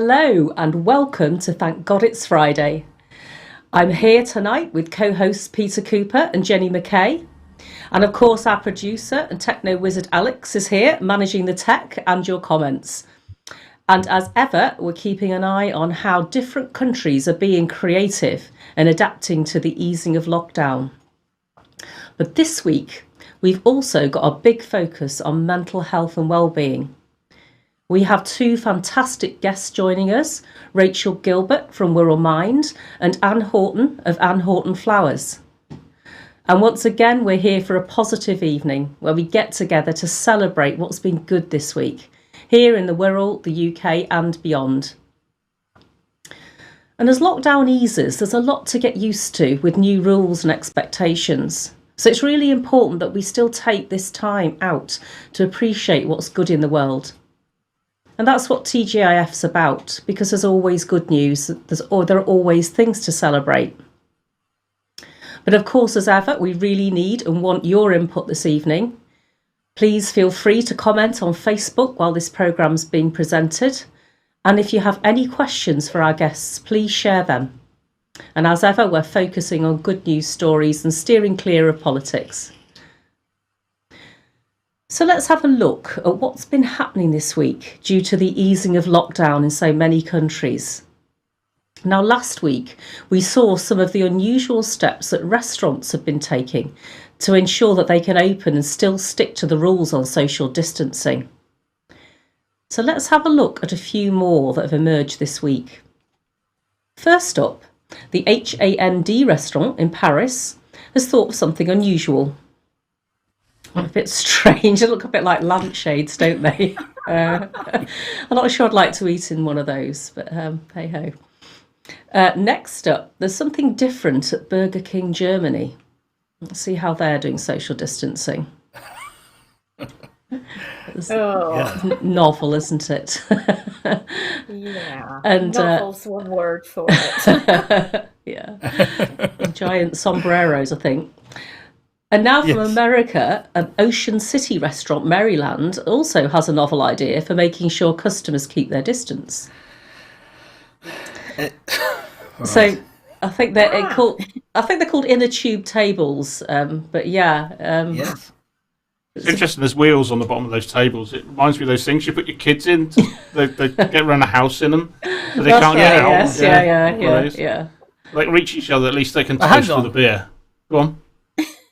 Hello and welcome to Thank God It's Friday. I'm here tonight with co-hosts Peter Cooper and Jenny McKay. And of course our producer and techno wizard Alex is here managing the tech and your comments. And as ever, we're keeping an eye on how different countries are being creative and adapting to the easing of lockdown. But this week, we've also got a big focus on mental health and wellbeing. We have two fantastic guests joining us, Rachel Gilbert from Wirral Mind and Anne Horton of Anne Horton Flowers. And once again, we're here for a positive evening where we get together to celebrate what's been good this week, here in the Wirral, the UK and beyond. And as lockdown eases, there's a lot to get used to with new rules and expectations. So it's really important that we still take this time out to appreciate what's good in the world. And that's what TGIF's about, because there's always good news, there are always things to celebrate. But of course, as ever, we really need and want your input this evening. Please feel free to comment on Facebook while this programme's being presented. And if you have any questions for our guests, please share them. And as ever, we're focusing on good news stories and steering clear of politics. So let's have a look at what's been happening this week due to the easing of lockdown in so many countries. Now, last week, we saw some of the unusual steps that restaurants have been taking to ensure that they can open and still stick to the rules on social distancing. So let's have a look at a few more that have emerged this week. First up, the HAND restaurant in Paris has thought of something unusual. A bit strange. They look a bit like lampshades, don't they? I'm not sure I'd like to eat in one of those, but hey ho. Next up, there's something different at Burger King Germany. Let's see how they're doing social distancing. Novel, isn't it? Yeah, and novel's one word for it. Yeah, giant sombreros, I think. And now from America, an Ocean City restaurant, Maryland, also has a novel idea for making sure customers keep their distance. Right. So I think they're called inner tube tables. But yes. It's interesting. There's wheels on the bottom of those tables. It reminds me of those things you put your kids in. They get around a house in them, so they can't get out. Yes. Yeah. They reach each other. At least they can toast with a beer. Go on.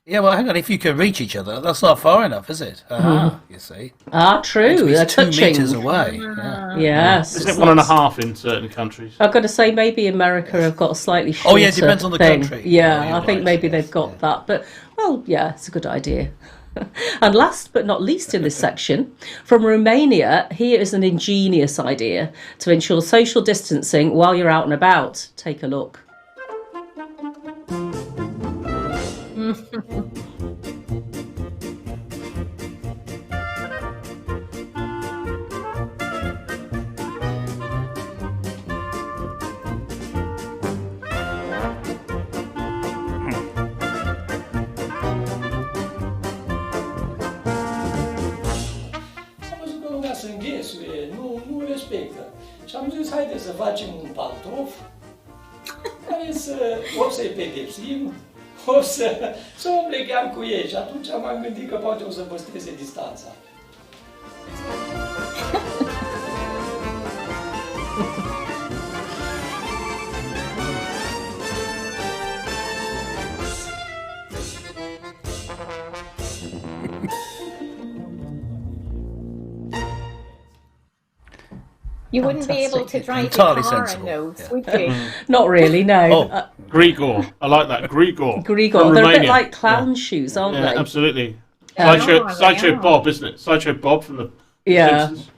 Yeah, well, hang on. If you can reach each other, that's not far enough, is it? You see. True. They're 2 touching. meters away. Yes. Isn't it 1.5 in certain countries? I've got to say, maybe America have got a slightly shorter it depends on the country. Yeah, I think maybe they've got that. But, it's a good idea. And last but not least in this section, from Romania, here is an ingenious idea to ensure social distancing while you're out and about. Take a look. Nu respectă. Și am zis, haide să facem un pantof care să-i pedepsim, să omblegheam cu ei. Și atunci m-am gândit că poate o să păstreze distanța. You wouldn't be able to drive Entirely your car sensible. in those, would you? Not really, no. Grigor. I like that. Grigor. Grigor. They're a bit like clown shoes, aren't they? Absolutely. Yeah. Sideshow Bob, isn't it? Sideshow Bob from the Simpsons.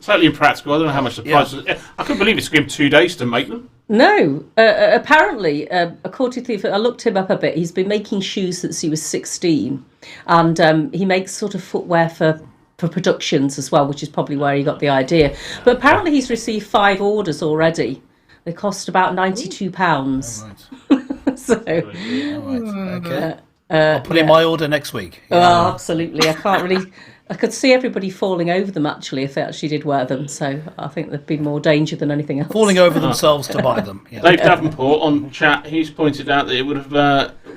Totally impractical. I don't know how much the price is. I couldn't believe it took him 2 days to make them. No. Apparently, according to I looked him up a bit, he's been making shoes since he was 16. And he makes sort of footwear for productions as well, which is probably where he got the idea. But apparently he's received 5 orders already. They cost about £92. Right. So, Okay. I'll put in my order next week. Oh, absolutely. I could see everybody falling over them actually if they actually did wear them. So I think there'd be more danger than anything else. Falling over themselves to buy them. Yeah. Dave Davenport on chat, he's pointed out that it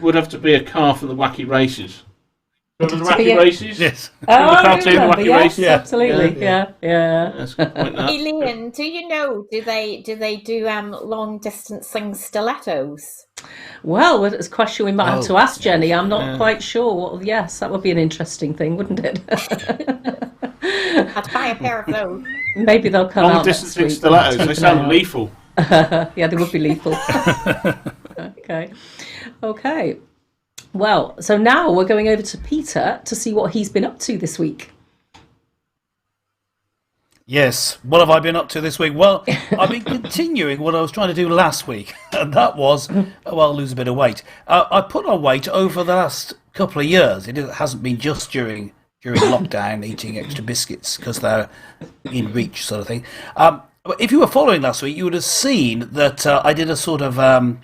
would have to be a car from the Wacky Races. Remember the To be wacky a- races? Yes. Oh, I cartoon, remember, Wacky yes, Race? Yeah. absolutely. Yeah. That's a good point, that. Elaine, do you know? Do they do long distance sling stilettos? Well, it's a question we might have to Oh, ask Jenny. I'm not yeah. quite sure. Well, yes, that would be an interesting thing, wouldn't it? I'd buy a pair of those. Maybe they'll come Long out distance next week. stilettos, We'll they keep an eye sound out. lethal. Yeah, they would be lethal. Okay. Well, so now we're going over to Peter to see what he's been up to this week. Yes. What have I been up to this week? Well, I've been continuing what I was trying to do last week, and that was, well, lose a bit of weight. I put on weight over the last couple of years. It hasn't been just during lockdown, eating extra biscuits because they're in reach, sort of thing. If you were following last week, you would have seen that I did a sort of a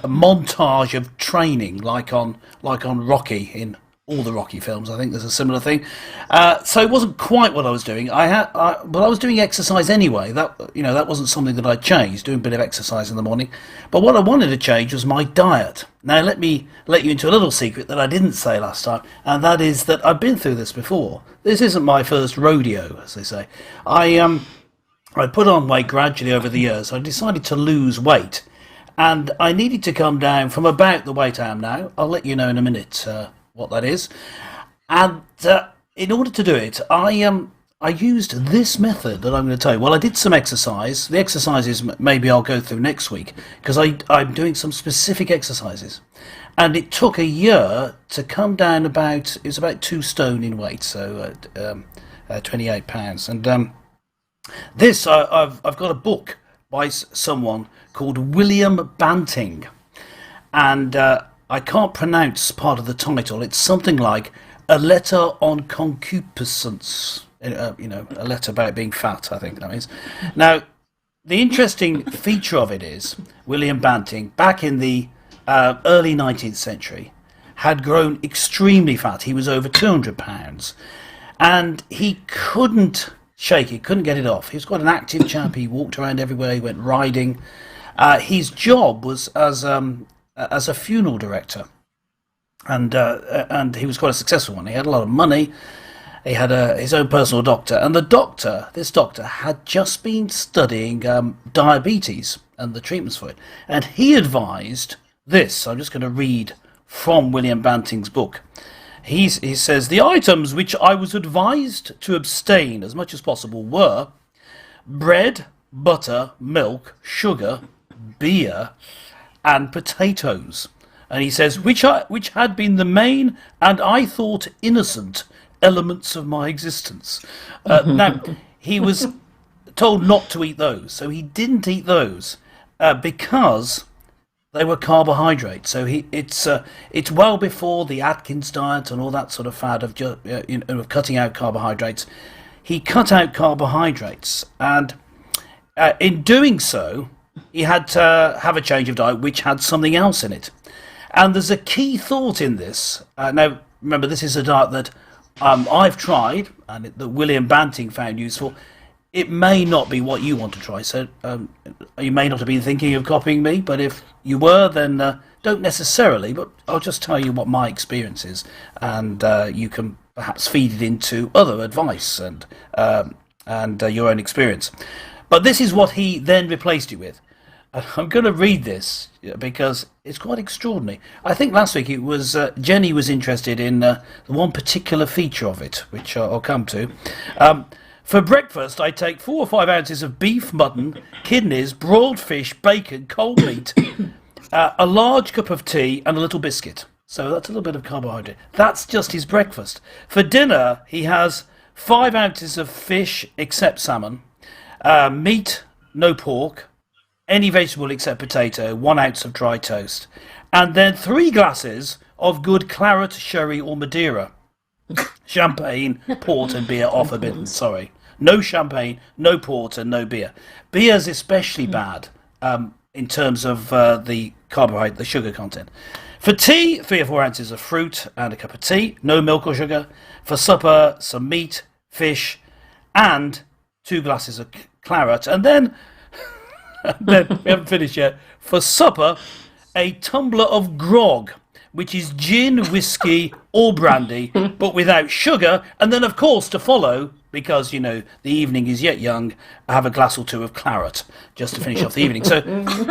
montage of training, like on Rocky, in all the Rocky films. I think there's a similar thing. So it wasn't quite what I was doing. But I was doing exercise anyway. That wasn't something that I changed. Doing a bit of exercise in the morning. But what I wanted to change was my diet. Now let me let you into a little secret that I didn't say last time, and that is that I've been through this before. This isn't my first rodeo, as they say. I put on weight gradually over the years. I decided to lose weight, and I needed to come down from about the weight I am now. I'll let you know in a minute what that is. And in order to do it, I used this method that I'm going to tell you. Well, I did some exercise. The exercises maybe I'll go through next week, because I'm doing some specific exercises. And it took a year to come down it was about 2 stone in weight, so 28 pounds. And I've got a book by someone called William Banting, and I can't pronounce part of the title. It's something like A Letter on Concupiscence, a letter about being fat, I think that means. Now, the interesting feature of it is William Banting, back in the early 19th century, had grown extremely fat. He was over 200 pounds, and he couldn't shake it, couldn't get it off. He was quite an active chap. He walked around everywhere. He went riding. His job was as a funeral director, and he was quite a successful one. He had a lot of money. He had his own personal doctor, and this doctor had just been studying diabetes and the treatments for it, and he advised this. I'm just going to read from William Banting's book. He says, the items which I was advised to abstain as much as possible were bread, butter, milk, sugar, beer, and potatoes. And he says, which had been the main, and I thought innocent, elements of my existence. Now, he was told not to eat those, so he didn't eat those because they were carbohydrates. So it's well before the Atkins diet and all that sort of fad of cutting out carbohydrates. He cut out carbohydrates, and in doing so, he had to have a change of diet which had something else in it. And there's a key thought in this. Now, remember, this is a diet that I've tried and that William Banting found useful. It may not be what you want to try, so you may not have been thinking of copying me, but if you were, then don't necessarily, but I'll just tell you what my experience is, and you can perhaps feed it into other advice and your own experience. But this is what he then replaced it with. I'm going to read this because it's quite extraordinary. I think last week it was Jenny was interested in the one particular feature of it, which I'll come to. For breakfast, I take 4 or 5 ounces of beef, mutton, kidneys, broiled fish, bacon, cold meat, a large cup of tea, and a little biscuit. So that's a little bit of carbohydrate. That's just his breakfast. For dinner, he has 5 ounces of fish except salmon, meat, no pork, any vegetable except potato, 1 ounce of dry toast, and then 3 glasses of good claret, sherry, or Madeira. Champagne, port, and beer are forbidden. Sorry. No champagne, no port, and no beer. Beer's especially bad in terms of the carbohydrate, the sugar content. For tea, 3 or 4 ounces of fruit and a cup of tea, no milk or sugar. For supper, some meat, fish, and 2 glasses of claret. And then we haven't finished yet. For supper, a tumbler of grog, which is gin, whiskey, or brandy, but without sugar. And then, of course, to follow, because, you know, the evening is yet young, I have a glass or two of claret just to finish off the evening. So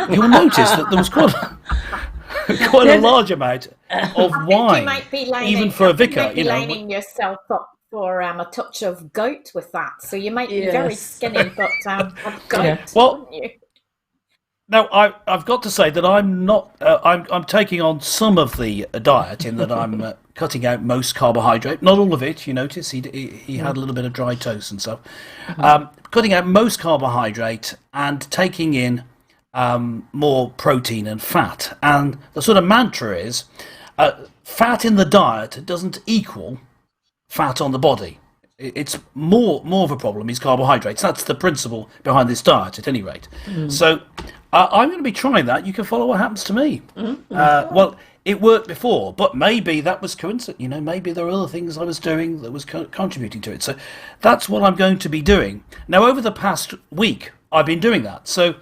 you'll notice that there was quite a large amount of wine, You might be lining, even for a vicar. You might be lining yourself up for a touch of gout with that. So you might be very skinny, but have gout. Well, you? now I've got to say that I'm not. I'm taking on some of the diet in that I'm cutting out most carbohydrate, not all of it. You notice he had a little bit of dry toast and stuff. Cutting out most carbohydrate and taking in more protein and fat. And the sort of mantra is, fat in the diet doesn't equal fat on the body. It's more of a problem is carbohydrates. That's the principle behind this diet, at any rate. So I'm going to be trying that. You can follow what happens to me. Well, it worked before, but maybe that was coincident. You know, maybe there were other things I was doing that was contributing to it. So that's what I'm going to be doing. Now, over the past week, I've been doing that. So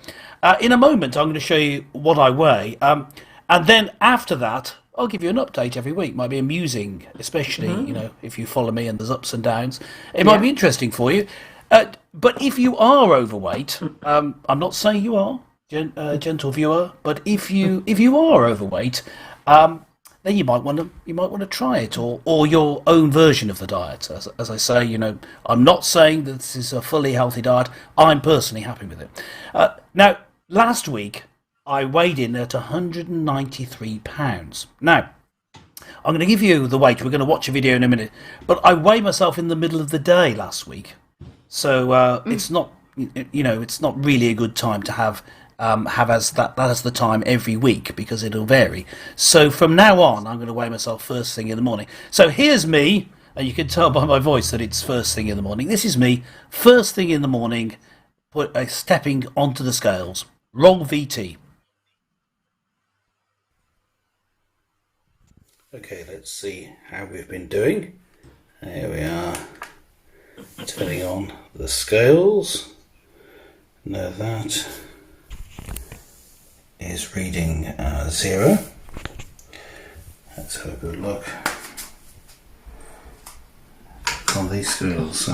in a moment, I'm going to show you what I weigh. And then after that, I'll give you an update every week. Might be amusing, especially, you know, if you follow me and there's ups and downs. It might be interesting for you. But if you are overweight, I'm not saying you are, gentle viewer, but if you are overweight, then you might want to try it, or your own version of the diet. As I say, you know, I'm not saying that this is a fully healthy diet. I'm personally happy with it. Now, last week I weighed in at 193 pounds. Now, I'm going to give you the weight. We're going to watch a video in a minute, but I weighed myself in the middle of the day last week, so it's not, you know, it's not really a good time to have as the time every week, because it'll vary. So from now on, I'm going to weigh myself first thing in the morning. So here's me, and you can tell by my voice that it's first thing in the morning. This is me, first thing in the morning, stepping onto the scales. Roll VT. Okay, let's see how we've been doing. There we are. Turning on the scales. Now that is reading 0. Let's have a good look on these scales.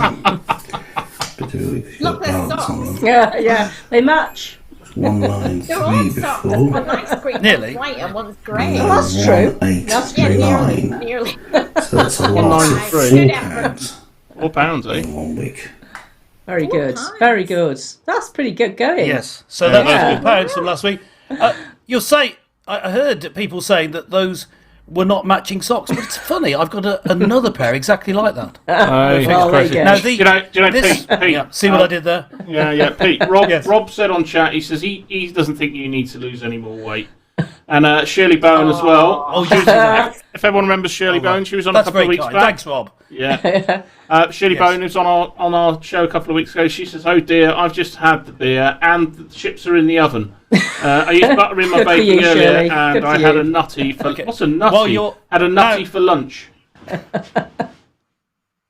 Look, there's socks. Yeah, they match. 193 before. Nearly. White and one's grey. No, that's true. 189. Nearly. So that's a loss of 4 pounds. 4 pounds, eh? In 1 week. Very good. Very good. That's pretty good going. Yes. So that's 4 pounds from last week. You'll say, I heard people saying that those were not matching socks, but it's funny. I've got another pair exactly like that. Well, there you go. Now, do you know, Pete? Yeah, see what I did there? Yeah, Pete. Rob, Yes. Rob said on chat, he says he doesn't think you need to lose any more weight. And Shirley Bowen as well. Oh, yes. If everyone remembers Shirley Bowen, she was on That's a couple of very weeks kind. back. Thanks, Rob. Yeah. Shirley Bowen was on our show a couple of weeks ago. She says, "Oh dear, I've just had the beer and the chips are in the oven. I used butter in my Good for bacon you, earlier, Shirley. and Good for I had you. a nutty for what's a nutty? Well, had a nutty for lunch.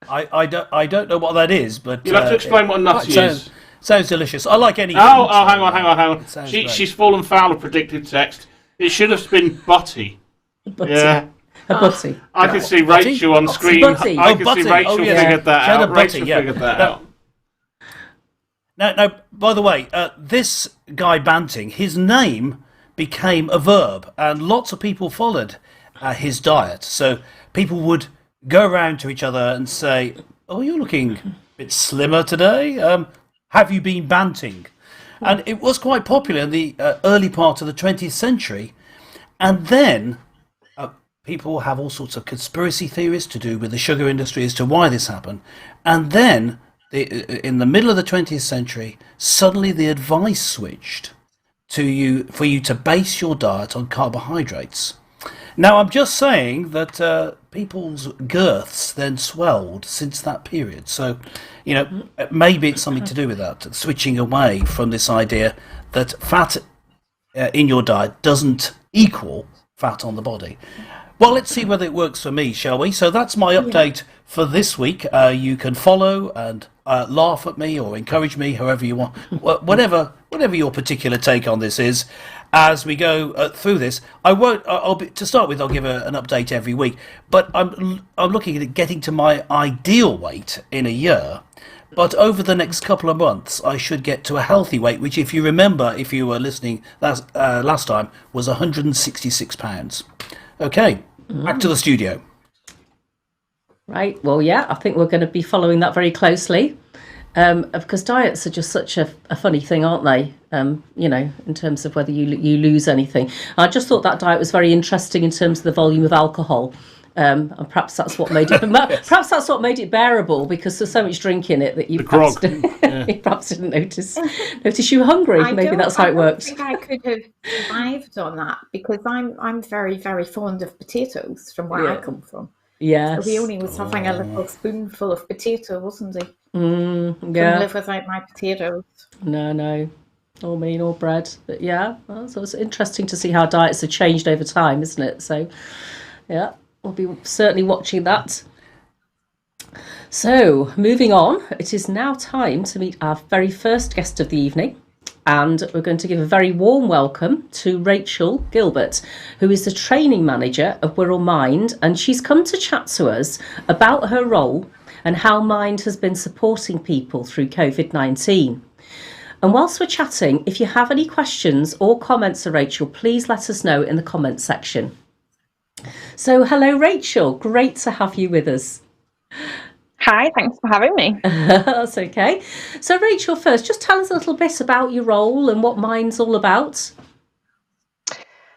I don't know what that is, but You'll have to explain what a nutty is. Sounds delicious. I like anything. Oh, hang on. Sounds great. She's fallen foul of predicted text. It should have been butty. Butty. Yeah. A butty. I can see Rachel on screen. Butty. I can Butty. see Rachel Oh, yeah. figured that She had a out. butty, Rachel yeah. figured that No. out. Now, by the way, this guy Banting, his name became a verb, and lots of people followed his diet. So people would go around to each other and say, "Oh, you're looking a bit slimmer today. Have you been banting?" And it was quite popular in the early part of the 20th century. And then people have all sorts of conspiracy theories to do with the sugar industry as to why this happened. And then in the middle of the 20th century, suddenly the advice switched for you to base your diet on carbohydrates. Now, I'm just saying that people's girths then swelled since that period. So, you know, maybe it's something to do with that, switching away from this idea that fat in your diet doesn't equal fat on the body. Well, let's see whether it works for me, shall we? So that's my update for this week. You can follow, and laugh at me or encourage me, however you want, whatever your particular take on this is. As we go through this, to start with, I'll give an update every week. But I'm looking at getting to my ideal weight in a year. But over the next couple of months, I should get to a healthy weight, which, if you remember, if you were listening last time, was 166 pounds. Okay, back to the studio. Right. Well, yeah, I think we're going to be following that very closely, because diets are just such a funny thing, aren't they? In terms of whether you lose anything. I just thought that diet was very interesting in terms of the volume of alcohol. And perhaps that's what made it bearable, because there's so much drink in it that you perhaps didn't notice you were hungry. Maybe that's how it works. I think I could have survived on that, because I'm very, very fond of potatoes from where I come from. Yes. So he only was having a little spoonful of potato, wasn't he? Couldn't live without my potatoes. No. All mean, all bread. But yeah, so it's interesting to see how diets have changed over time, isn't it? So, yeah. We'll be certainly watching that. So, moving on, it is now time to meet our very first guest of the evening. And we're going to give a very warm welcome to Rachel Gilbert, who is the training manager of Wirral Mind. And she's come to chat to us about her role and how Mind has been supporting people through COVID-19. And whilst we're chatting, if you have any questions or comments for Rachel, please let us know in the comments section. So, hello, Rachel. Great to have you with us. Hi, thanks for having me. That's okay. So, Rachel, first, just tell us a little bit about your role and what Mind's all about.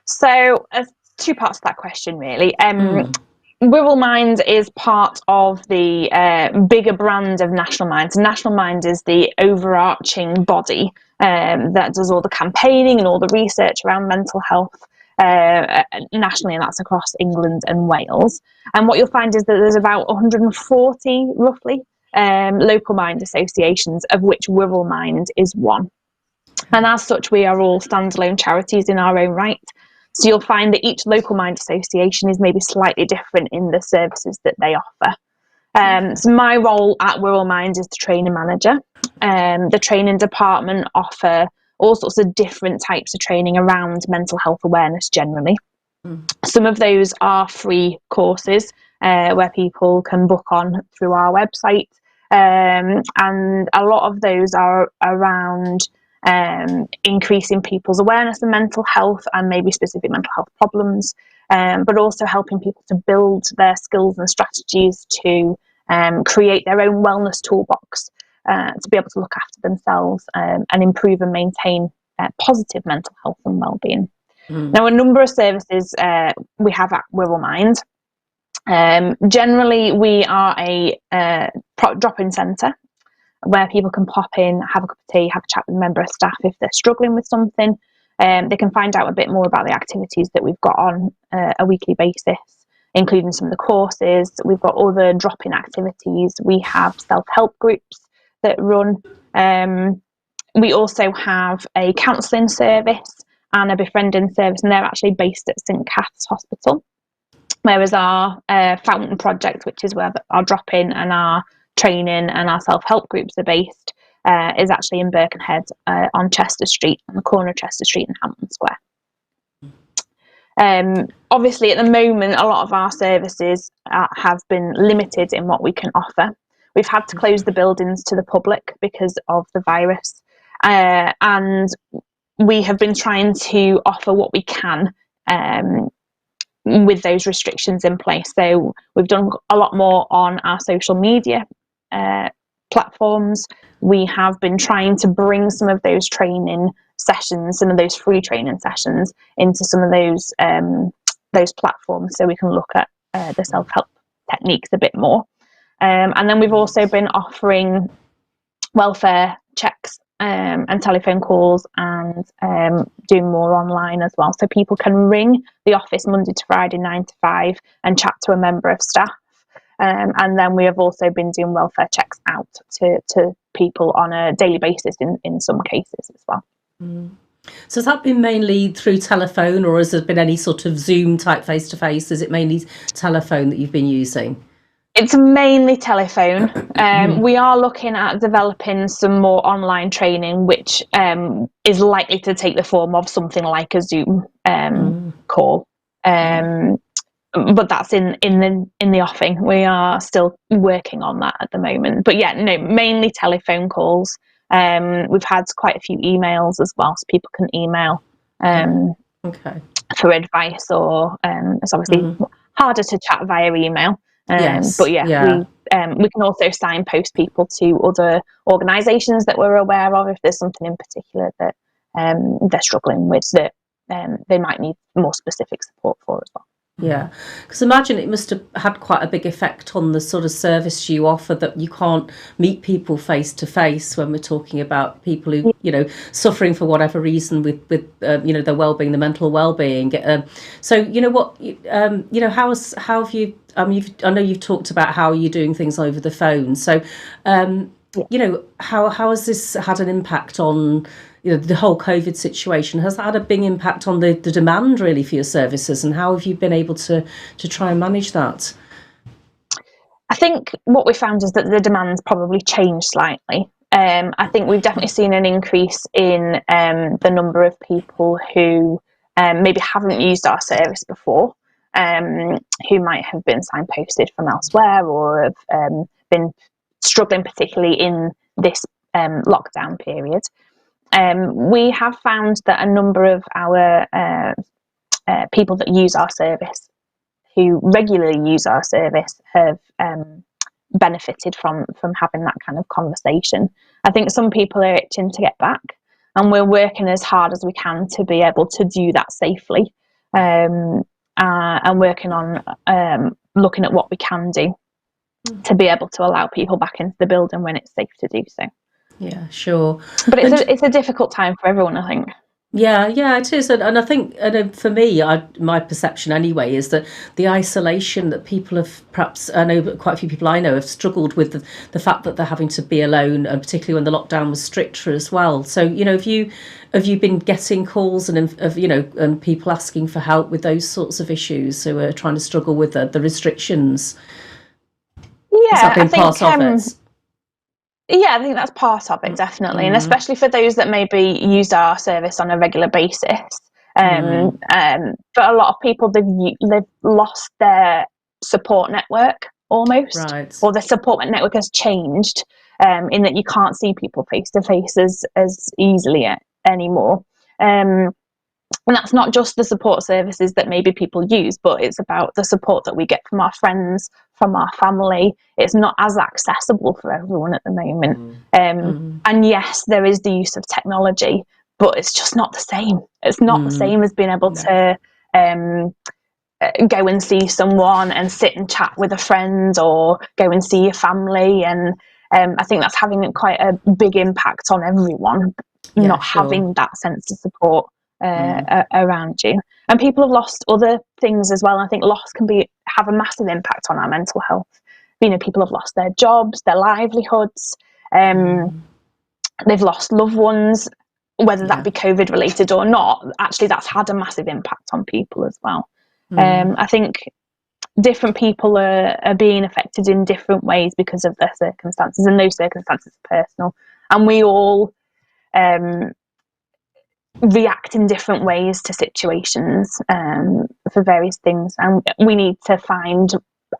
So, two parts to that question, really. Wirral Mind is part of the bigger brand of National Mind. So National Mind is the overarching body that does all the campaigning and all the research around mental health nationally, and that's across England and Wales. And what you'll find is that there's about 140 roughly local mind associations, of which Wirral Mind is one. And as such, we are all standalone charities in our own right. So you'll find that each local mind association is maybe slightly different in the services that they offer. So my role at Wirral Mind is the training manager. The training department offer all sorts of different types of training around mental health awareness generally. Some of those are free courses where people can book on through our website. And a lot of those are around increasing people's awareness of mental health and maybe specific mental health problems, but also helping people to build their skills and strategies to create their own wellness toolbox to be able to look after themselves and improve and maintain positive mental health and well-being. Now, a number of services we have at Wirral Mind. Generally, we are a drop-in centre where people can pop in, have a cup of tea, have a chat with a member of staff if they're struggling with something. They can find out a bit more about the activities that we've got on a weekly basis, including some of the courses. We've got other drop-in activities. We have self-help groups that run. We also have a counselling service and a befriending service, and they're actually based at St Cath's Hospital. Whereas our Fountain Project, which is where our drop-in and our training and our self-help groups are based, is actually in Birkenhead on Chester Street, on the corner of Chester Street and Hampton Square. Obviously, at the moment, a lot of our services have been limited in what we can offer. We've had to close the buildings to the public because of the virus, and we have been trying to offer what we can with those restrictions in place. So we've done a lot more on our social media platforms. We have been trying to bring some of those training sessions, some of those free training sessions, into some of those platforms, so we can look at the self-help techniques a bit more. And then we've also been offering welfare checks and telephone calls, and doing more online as well. So people can ring the office Monday to Friday 9 to 5 and chat to a member of staff. And then we have also been doing welfare checks out to people on a daily basis in some cases as well. So has that been mainly through telephone, or has there been any sort of Zoom type face-to-face? Is it mainly telephone that you've been using? It's mainly telephone. We are looking at developing some more online training, which is likely to take the form of something like a Zoom call. But that's in the offing. We are still working on that at the moment. But yeah, no, mainly telephone calls. We've had quite a few emails as well, so people can email for advice, or it's obviously harder to chat via email. But yeah, we can also signpost people to other organisations that we're aware of if there's something in particular that they're struggling with that they might need more specific support for as well. Yeah, because imagine it must have had quite a big effect on the sort of service you offer, that you can't meet people face to face when we're talking about people who, suffering for whatever reason with their well-being, the mental well-being. So, how have you, I know you've talked about how you're doing things over the phone. So, how has this had an impact on the whole COVID situation? Has that had a big impact on the demand really for your services, and how have you been able to try and manage that? I think what we found is that the demand's probably changed slightly. I think we've definitely seen an increase in the number of people who maybe haven't used our service before, who might have been signposted from elsewhere, or have been struggling particularly in this lockdown period. We have found that a number of our people that use our service, who regularly use our service, have benefited from having that kind of conversation. I think some people are itching to get back, and we're working as hard as we can to be able to do that safely, and working on looking at what we can do to be able to allow people back into the building when it's safe to do so. Yeah, sure. But it's a difficult time for everyone, I think. Yeah, it is, and I think, for me, my perception anyway is that the isolation that people have, perhaps, I know quite a few people I know have struggled with the fact that they're having to be alone, and particularly when the lockdown was stricter as well. So, have you been getting calls and people asking for help with those sorts of issues who are trying to struggle with the restrictions? Yeah, has that been part of it? Yeah, I think that's part of it, definitely. And especially for those that maybe use our service on a regular basis. For a lot of people, they've lost their support network almost. Right. Or the support network has changed, in that you can't see people face to face as easily anymore. And that's not just the support services that maybe people use, but it's about the support that we get from our friends, from our family. It's not as accessible for everyone at the moment. And yes, there is the use of technology, but it's just not the same. It's not the same as being able to go and see someone and sit and chat with a friend, or go and see your family. And I think that's having quite a big impact on everyone, having that sense of support around you. And people have lost other things as well. I think loss can have a massive impact on our mental health. People have lost their jobs, their livelihoods. They've lost loved ones, whether that be COVID related or not. Actually, that's had a massive impact on people as well. I think different people are being affected in different ways because of their circumstances, and those circumstances are personal, and we all react in different ways to situations for various things, and we need to find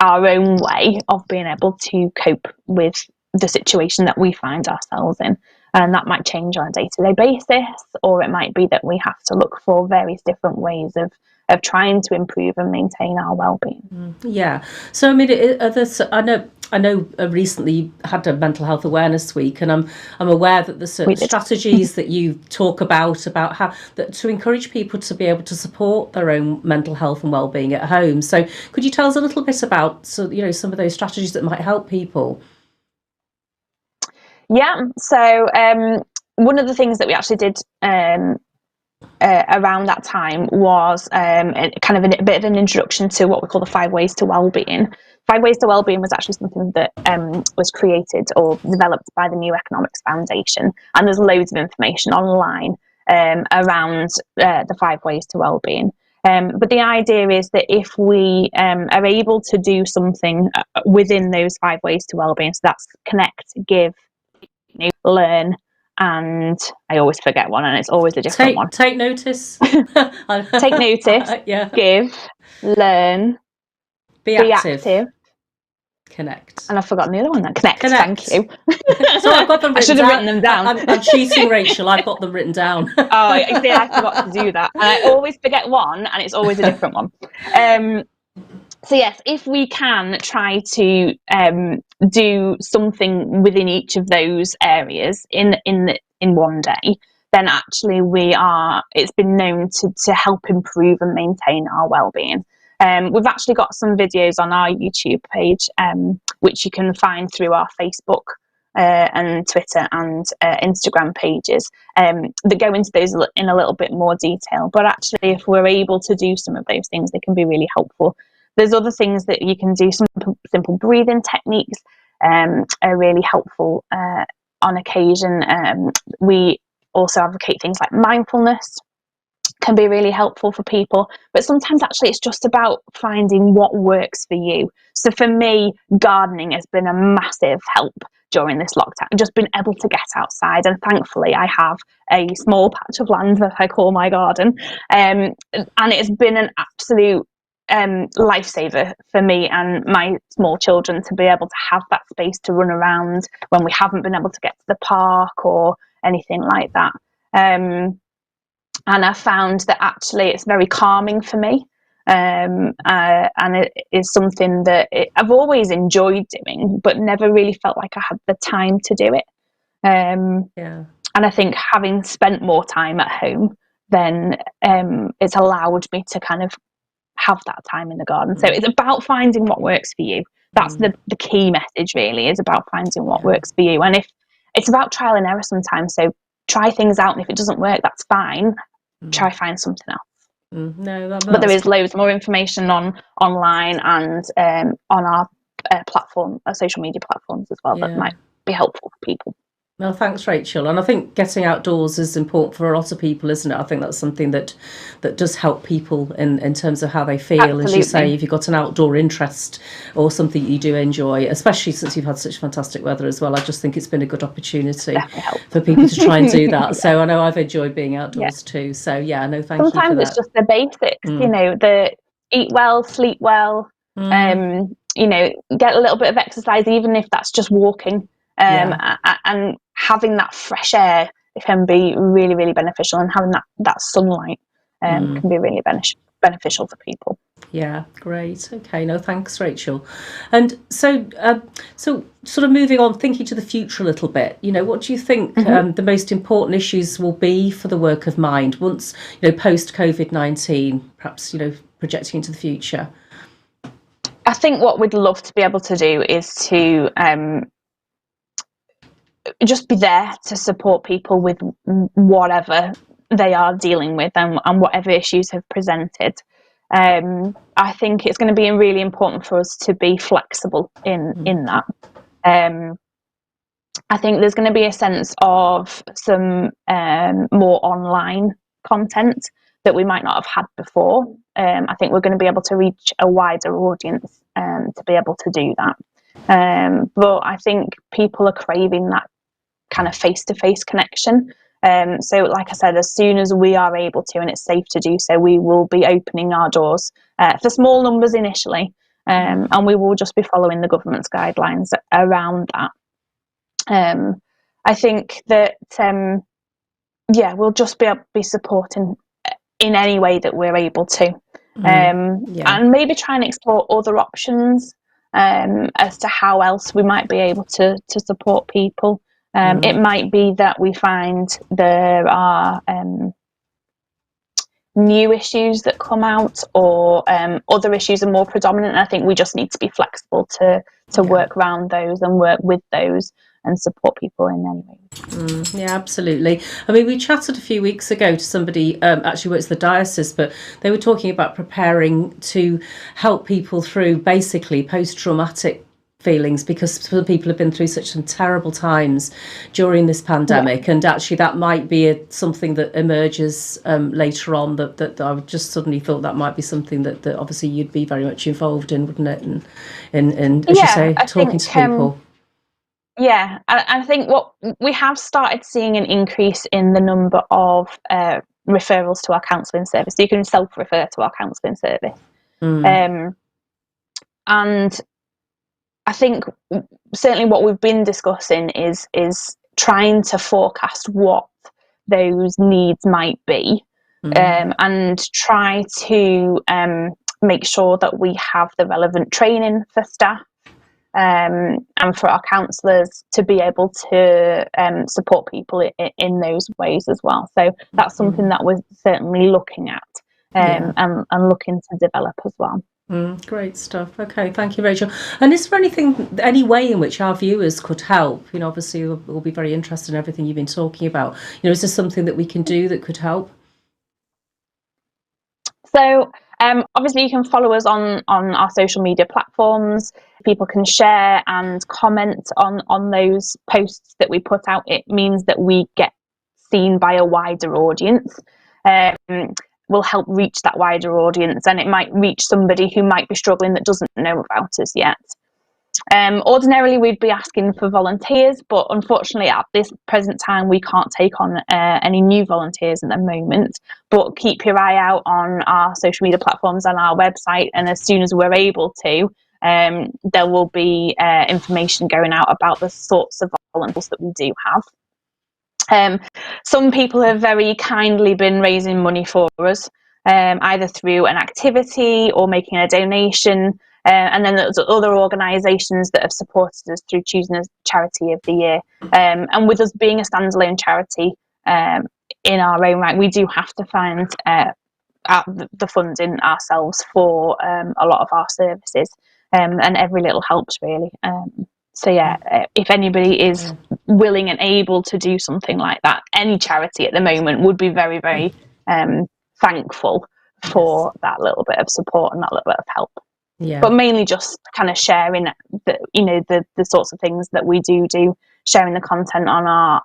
our own way of being able to cope with the situation that we find ourselves in. And that might change on a day-to-day basis, or it might be that we have to look for various different ways of trying to improve and maintain our well-being. Yeah. So I mean, I know recently you had a mental health awareness week, and I'm aware that there's certain strategies that you talk about how that to encourage people to be able to support their own mental health and well-being at home. So could you tell us a little bit about some of those strategies that might help people? Yeah. So one of the things that we actually did around that time was kind of a bit of an introduction to what we call the 5 ways to Wellbeing. 5 ways to Wellbeing was actually something that was created or developed by the New Economics Foundation, and there's loads of information online around the 5 ways to Wellbeing. But the idea is that if we are able to do something within those 5 ways to wellbeing, so that's connect, give, learn, and I always forget one, and it's always a different one. Take notice. Take notice. Yeah. Give, learn, Be active. Connect. And I've forgotten the other one. Connect. Thank you. So I've got them written down. I should have written them down. I'm cheating, Rachel. I've got them written down. Oh, I forgot to do that. And I always forget one, and it's always a different one. So yes, if we can try to do something within each of those areas in one day, then actually it's been known to help improve and maintain our well-being. We've actually got some videos on our YouTube page, which you can find through our Facebook and Twitter and Instagram pages that go into those in a little bit more detail. But actually, if we're able to do some of those things, they can be really helpful. There's other things that you can do. Some simple breathing techniques are really helpful on occasion. We also advocate things like mindfulness. Can be really helpful for people, but sometimes actually it's just about finding what works for you. So for me, gardening has been a massive help during this lockdown. I've just been able to get outside, and thankfully I have a small patch of land that I call my garden, and it's been an absolute lifesaver for me and my small children to be able to have that space to run around when we haven't been able to get to the park or anything like that. And I found that actually it's very calming for me, and it is something that I've always enjoyed doing, but never really felt like I had the time to do it. And I think having spent more time at home, then it's allowed me to kind of have that time in the garden. So it's about finding what works for you. That's the key message, really, is about finding what works for you. And if it's about trial and error sometimes, so try things out, and if it doesn't work, that's fine. Try find something else. But there is loads more information online and on our platform, our social media platforms as well, that might be helpful for people. Well, thanks, Rachel. And I think getting outdoors is important for a lot of people, isn't it? I think that's something that does help people in terms of how they feel. Absolutely. As you say, if you've got an outdoor interest or something you do enjoy, especially since you've had such fantastic weather as well, I just think it's been a good opportunity for people to try and do that. So I know I've enjoyed being outdoors too. So thank you for that. Sometimes it's just the basics, the eat well, sleep well, get a little bit of exercise, even if that's just walking. And having that fresh air can be really, really beneficial, and having that sunlight can be really beneficial for people. Yeah, great. Okay, no, thanks, Rachel. And so sort of moving on, thinking to the future a little bit, what do you think the most important issues will be for the work of mind once, post COVID-19, perhaps, projecting into the future? I think what we'd love to be able to do is to just be there to support people with whatever they are dealing with and whatever issues have presented. I think it's going to be really important for us to be flexible in that. I think there's going to be a sense of some more online content that we might not have had before. I think we're going to be able to reach a wider audience to be able to do that. But I think people are craving that kind of face-to-face connection. So like I said, as soon as we are able to, and it's safe to do so, we will be opening our doors for small numbers initially, and we will just be following the government's guidelines around that. I think that we'll just be supporting in any way that we're able to, and maybe try and explore other options as to how else we might be able to support people. It might be that we find there are new issues that come out, or other issues are more predominant. I think we just need to be flexible to work around those and work with those and support people in any way. Yeah, absolutely. I mean, we chatted a few weeks ago to somebody, actually works the diocese, but they were talking about preparing to help people through basically post-traumatic feelings, because some people have been through such some terrible times during this pandemic, and actually that might be something that emerges later on, that I just suddenly thought that might be something that obviously you'd be very much involved in, wouldn't it? And as you say, talking to people. Yeah, I think what we have started seeing an increase in the number of referrals to our counselling service. So you can self-refer to our counselling service. And I think certainly what we've been discussing is trying to forecast what those needs might be, and try to make sure that we have the relevant training for staff, and for our counsellors to be able to support people in those ways as well. So that's something that we're certainly looking at, and looking to develop as well. Great stuff. Okay, thank you, Rachel. And is there any way in which our viewers could help? You know, obviously we'll be very interested in everything you've been talking about. You know, is there something that we can do that could help? So obviously you can follow us on our social media platforms. People can share and comment on those posts that we put out. It means that we get seen by a wider audience. Will help reach that wider audience, and it might reach somebody who might be struggling that doesn't know about us yet. Ordinarily we'd be asking for volunteers, but unfortunately at this present time we can't take on any new volunteers at the moment. But keep your eye out on our social media platforms and our website, and as soon as we're able to, there will be information going out about the sorts of volunteers that we do have. Some people have very kindly been raising money for us, either through an activity or making a donation, and then there's other organisations that have supported us through choosing a charity of the year. And with us being a standalone charity in our own right, we do have to find the funding ourselves for a lot of our services, and every little helps really. So if anybody is willing and able to do something like that, any charity at the moment would be very, very thankful for that little bit of support and that little bit of help. But mainly just kind of sharing the sorts of things that we do, sharing the content on our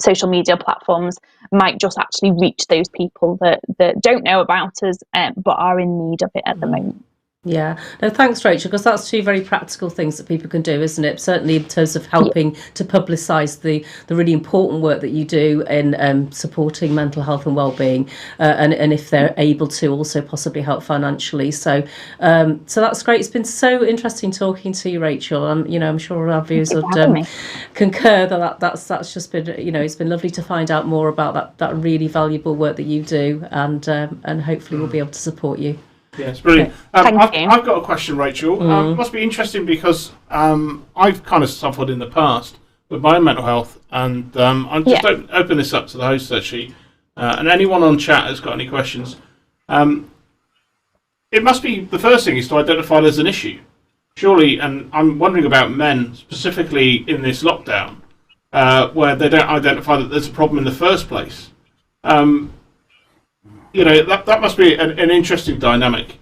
social media platforms might just actually reach those people that don't know about us, but are in need of it at the moment. Yeah, no, thanks, Rachel, because that's two very practical things that people can do, isn't it? Certainly in terms of helping to publicise the really important work that you do in supporting mental health and wellbeing, and if they're able to also possibly help financially. So that's great. It's been so interesting talking to you, Rachel. I'm sure our viewers would concur that's just been, it's been lovely to find out more about that really valuable work that you do, and hopefully we'll be able to support you. Yes, brilliant. Okay. I've got a question, Rachel. It must be interesting because I've kind of suffered in the past with my own mental health, and I'm just open this up to the host actually, and anyone on chat has got any questions. It must be, the first thing is to identify there's an issue, surely, and I'm wondering about men specifically in this lockdown, where they don't identify that there's a problem in the first place. That must be an interesting dynamic,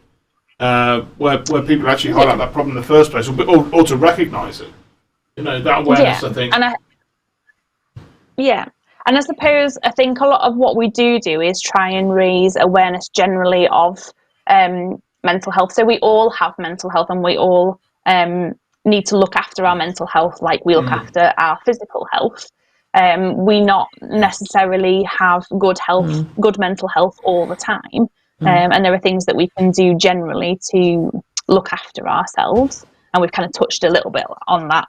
where people actually highlight that problem in the first place, or to recognise it. That awareness, I think. And I suppose I think a lot of what we do is try and raise awareness generally of mental health. So we all have mental health, and we all need to look after our mental health like we look after our physical health. We not necessarily have good mental health all the time, and there are things that we can do generally to look after ourselves, and we've kind of touched a little bit on that,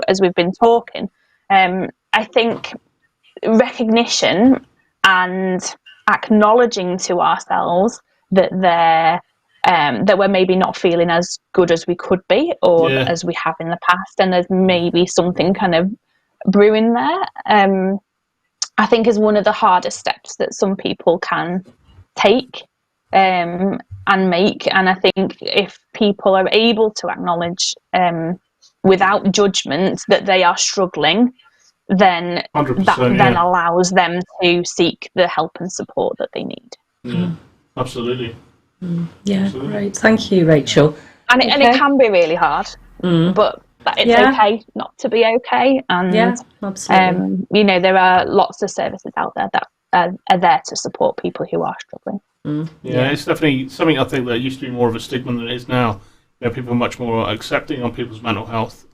as we've been talking. I think recognition and acknowledging to ourselves that that we're maybe not feeling as good as we could be, or as we have in the past, and there's maybe something kind of brewing there, I think is one of the hardest steps that some people can take and make. And I think if people are able to acknowledge without judgment that they are struggling, then 100%, that then allows them to seek the help and support that they need. Absolutely. Absolutely. Great. Thank you, Rachel. And it can be really hard, but it's okay not to be okay. And absolutely. you know, there are lots of services out there that are there to support people who are struggling. It's definitely something I think that used to be more of a stigma than it is now. You know, people are much more accepting on people's mental health,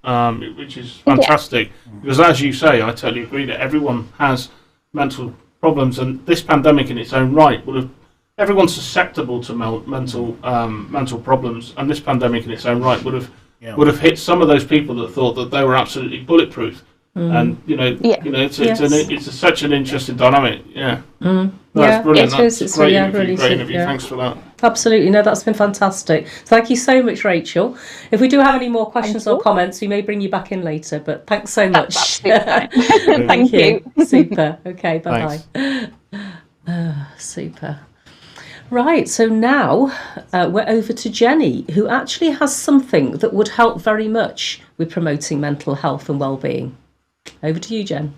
which is fantastic. Because as you say, I totally agree that everyone has mental problems, and this pandemic in its own right would have. Everyone's susceptible to mental problems, and this pandemic in its own right would have hit some of those people that thought that they were absolutely bulletproof. And it's such an interesting dynamic. That's brilliant. That's a great interview. Thanks for that. Absolutely, no, that's been fantastic. Thank you so much, Rachel. If we do have any more questions or comments, we may bring you back in later. But thanks so much. Thank you. Super. Okay, bye bye. Super. Right, so now we're over to Jenny, who actually has something that would help very much with promoting mental health and well-being. Over to you, Jen.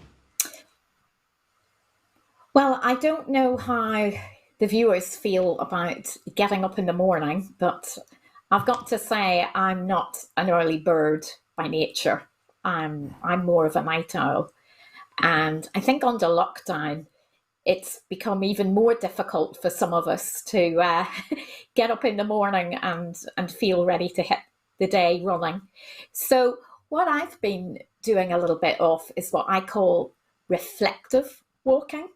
Well, I don't know how the viewers feel about getting up in the morning, but I've got to say I'm not an early bird by nature. I'm more of a night owl. And I think under lockdown, it's become even more difficult for some of us to get up in the morning and feel ready to hit the day running. So what I've been doing a little bit of is what I call reflective walking.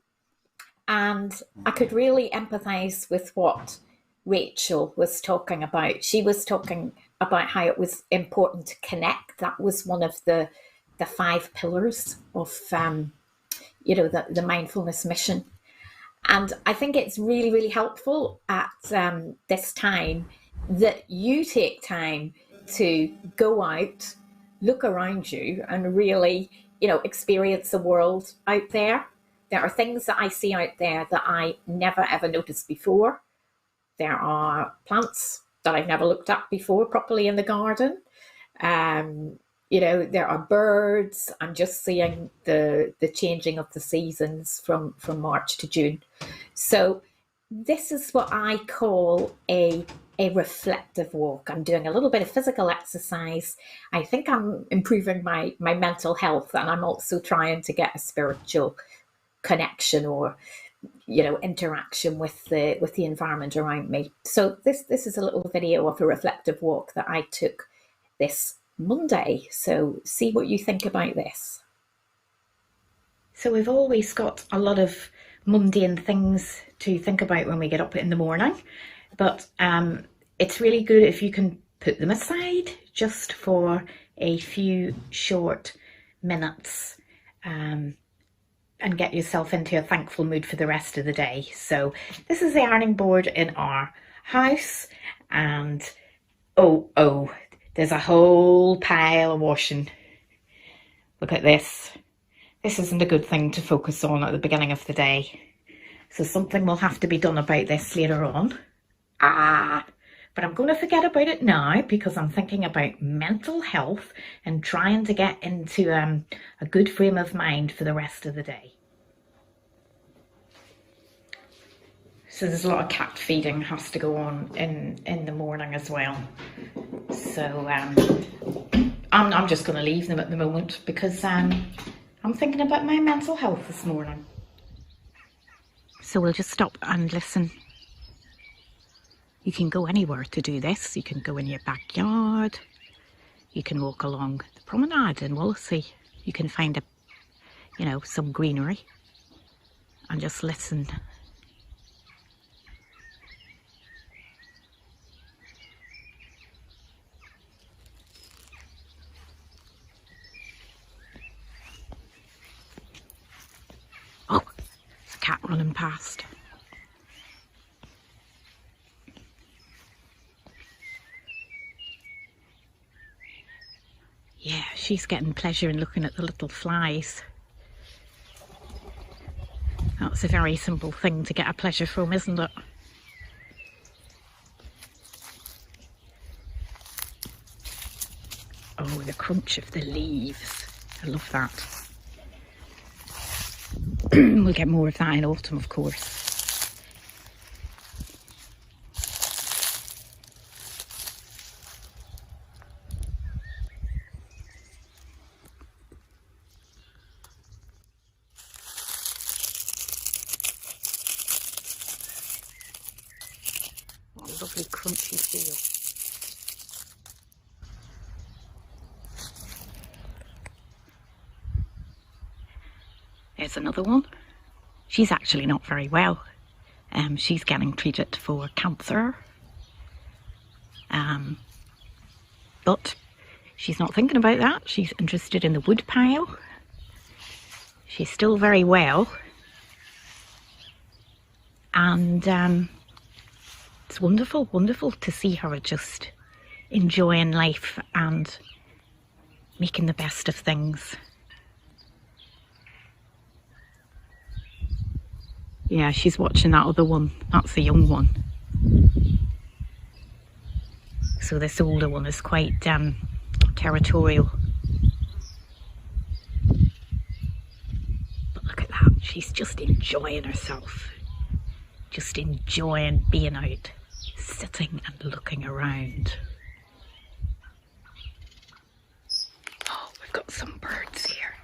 And I could really empathise with what Rachel was talking about. She was talking about how it was important to connect. That was one of the 5 pillars of the mindfulness mission. And I think it's really, really helpful at this time that you take time to go out, look around you, and really, experience the world out there. There are things that I see out there that I never ever noticed before. There are plants that I've never looked at before properly in the garden. There are birds. I'm just seeing the changing of the seasons from March to June. So this is what I call a reflective walk. I'm doing a little bit of physical exercise. I think I'm improving my mental health, and I'm also trying to get a spiritual connection or interaction with the environment around me. So this is a little video of a reflective walk that I took this Monday. So see what you think about this. So we've always got a lot of mundane things to think about when we get up in the morning, but it's really good if you can put them aside just for a few short minutes and get yourself into a thankful mood for the rest of the day. So this is the ironing board in our house, and there's a whole pile of washing. Look at this. This isn't a good thing to focus on at the beginning of the day. So something will have to be done about this later on. But I'm going to forget about it now because I'm thinking about mental health and trying to get into a good frame of mind for the rest of the day. So there's a lot of cat feeding has to go on in the morning as well. So I'm just going to leave them at the moment because I'm thinking about my mental health this morning. So we'll just stop and listen. You can go anywhere to do this. You can go in your backyard. You can walk along the promenade in Wallasey. You can find some greenery and just listen. Oh, there's a cat running past. Yeah, she's getting pleasure in looking at the little flies. That's a very simple thing to get a pleasure from, isn't it? Oh, the crunch of the leaves. I love that. We'll get more of that in autumn, of course. lovely crunchy feel. There's another one. She's actually not very well. She's getting treated for cancer. But she's not thinking about that. She's interested in the wood pile. She's still very well. And it's wonderful, wonderful to see her just enjoying life and making the best of things. Yeah, she's watching that other one. That's the young one. So this older one is quite territorial. But look at that. She's just enjoying herself. Just enjoying being out, sitting and looking around. Oh, we've got some birds here.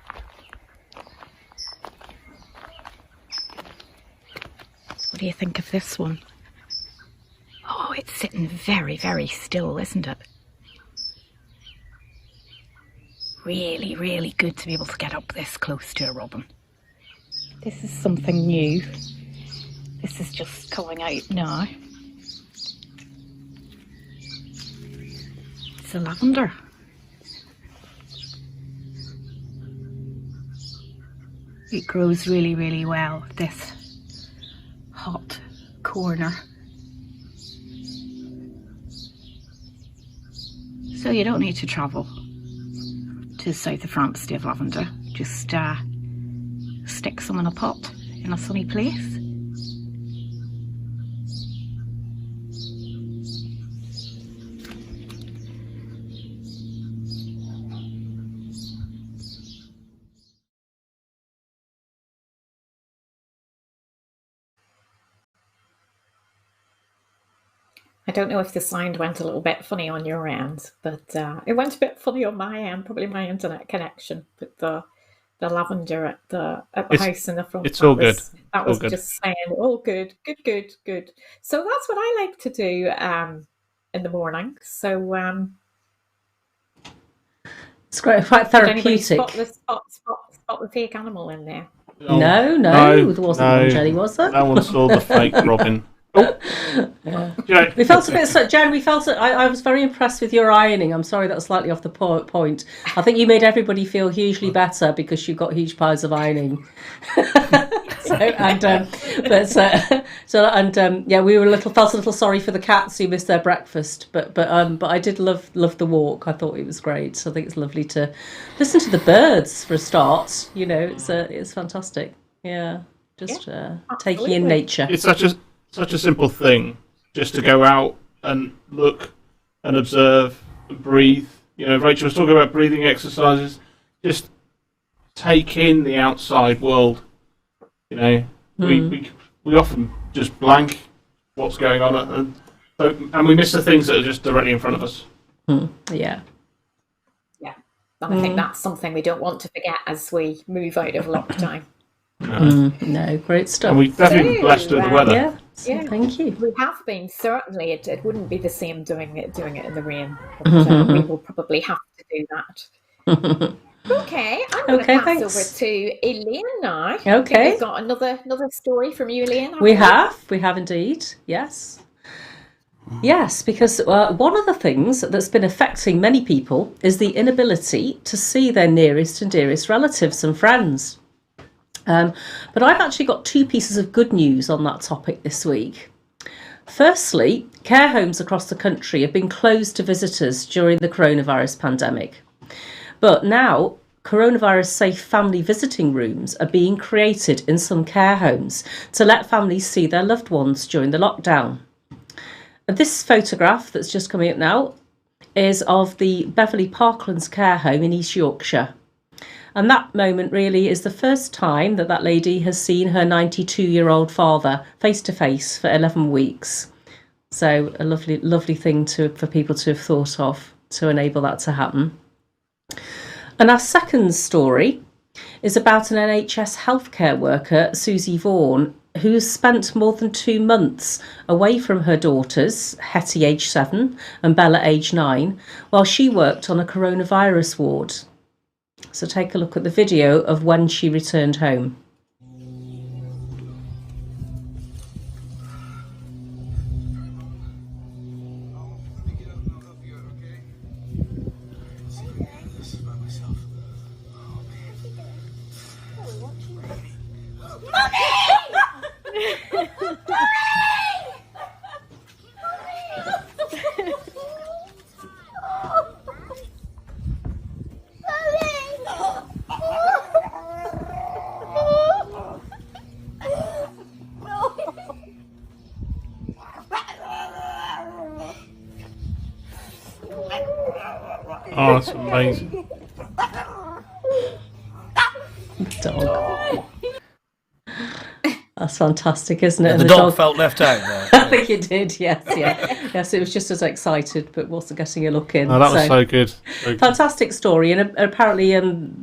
What do you think of this one? Oh, it's sitting very, very still, isn't it? Really, really good to be able to get up this close to a robin. This is something new. This is just coming out now. It's a lavender. It grows really, really well, this hot corner. So you don't need to travel to south of France to have lavender. Just stick some in a pot in a sunny place. I don't know if the sound went a little bit funny on your end, but it went a bit funny on my end, probably my internet connection. But the lavender at the house in the front. It's all good. That was just saying, all good, good. So that's what I like to do in the morning. So it's quite therapeutic. Spot the fake animal in there. No, there wasn't one, Jenny, was there? No one saw the fake robin. Yeah. We felt a bit, Jen. I was very impressed with your ironing. I'm sorry that's slightly off the point. I think you made everybody feel hugely better because you got huge piles of ironing. We were felt a little sorry for the cats who missed their breakfast, but I did love the walk. I thought it was great. So I think it's lovely to listen to the birds for a start. You know, it's fantastic. Yeah, just taking in nature. It's such a simple thing, just to go out and look and observe and breathe. You know, Rachel was talking about breathing exercises. Just take in the outside world. You know, we often just blank what's going on, and we miss the things that are just directly in front of us. Yeah. And I think that's something we don't want to forget as we move out of lockdown. No, great stuff. And we've definitely been blessed with the weather. Yeah, thank you. We have been, certainly. It wouldn't be the same doing it in the rain. But, we will probably have to do that. Okay, I'm going to pass over to Elaine now. Okay. We've got another story from you, Elaine. We have indeed, yes. Yes, because one of the things that's been affecting many people is the inability to see their nearest and dearest relatives and friends. But I've actually got two pieces of good news on that topic this week. Firstly, care homes across the country have been closed to visitors during the coronavirus pandemic. But now, coronavirus-safe family visiting rooms are being created in some care homes to let families see their loved ones during the lockdown. And this photograph that's just coming up now is of the Beverley Parklands care home in East Yorkshire. And that moment really is the first time that lady has seen her 92-year-old father face to face for 11 weeks. So a lovely thing for people to have thought of to enable that to happen. And our second story is about an NHS healthcare worker, Susie Vaughan, who spent more than 2 months away from her daughters, Hetty age 7 and Bella age 9, while she worked on a coronavirus ward. So take a look at the video of when she returned home. Oh, that's amazing. Dog. That's fantastic, isn't it? And the dog felt left out there. I think it did, yes, yeah. Yes, it was just as excited, but wasn't getting a look in. Oh, that was so good. So good. Fantastic story. And apparently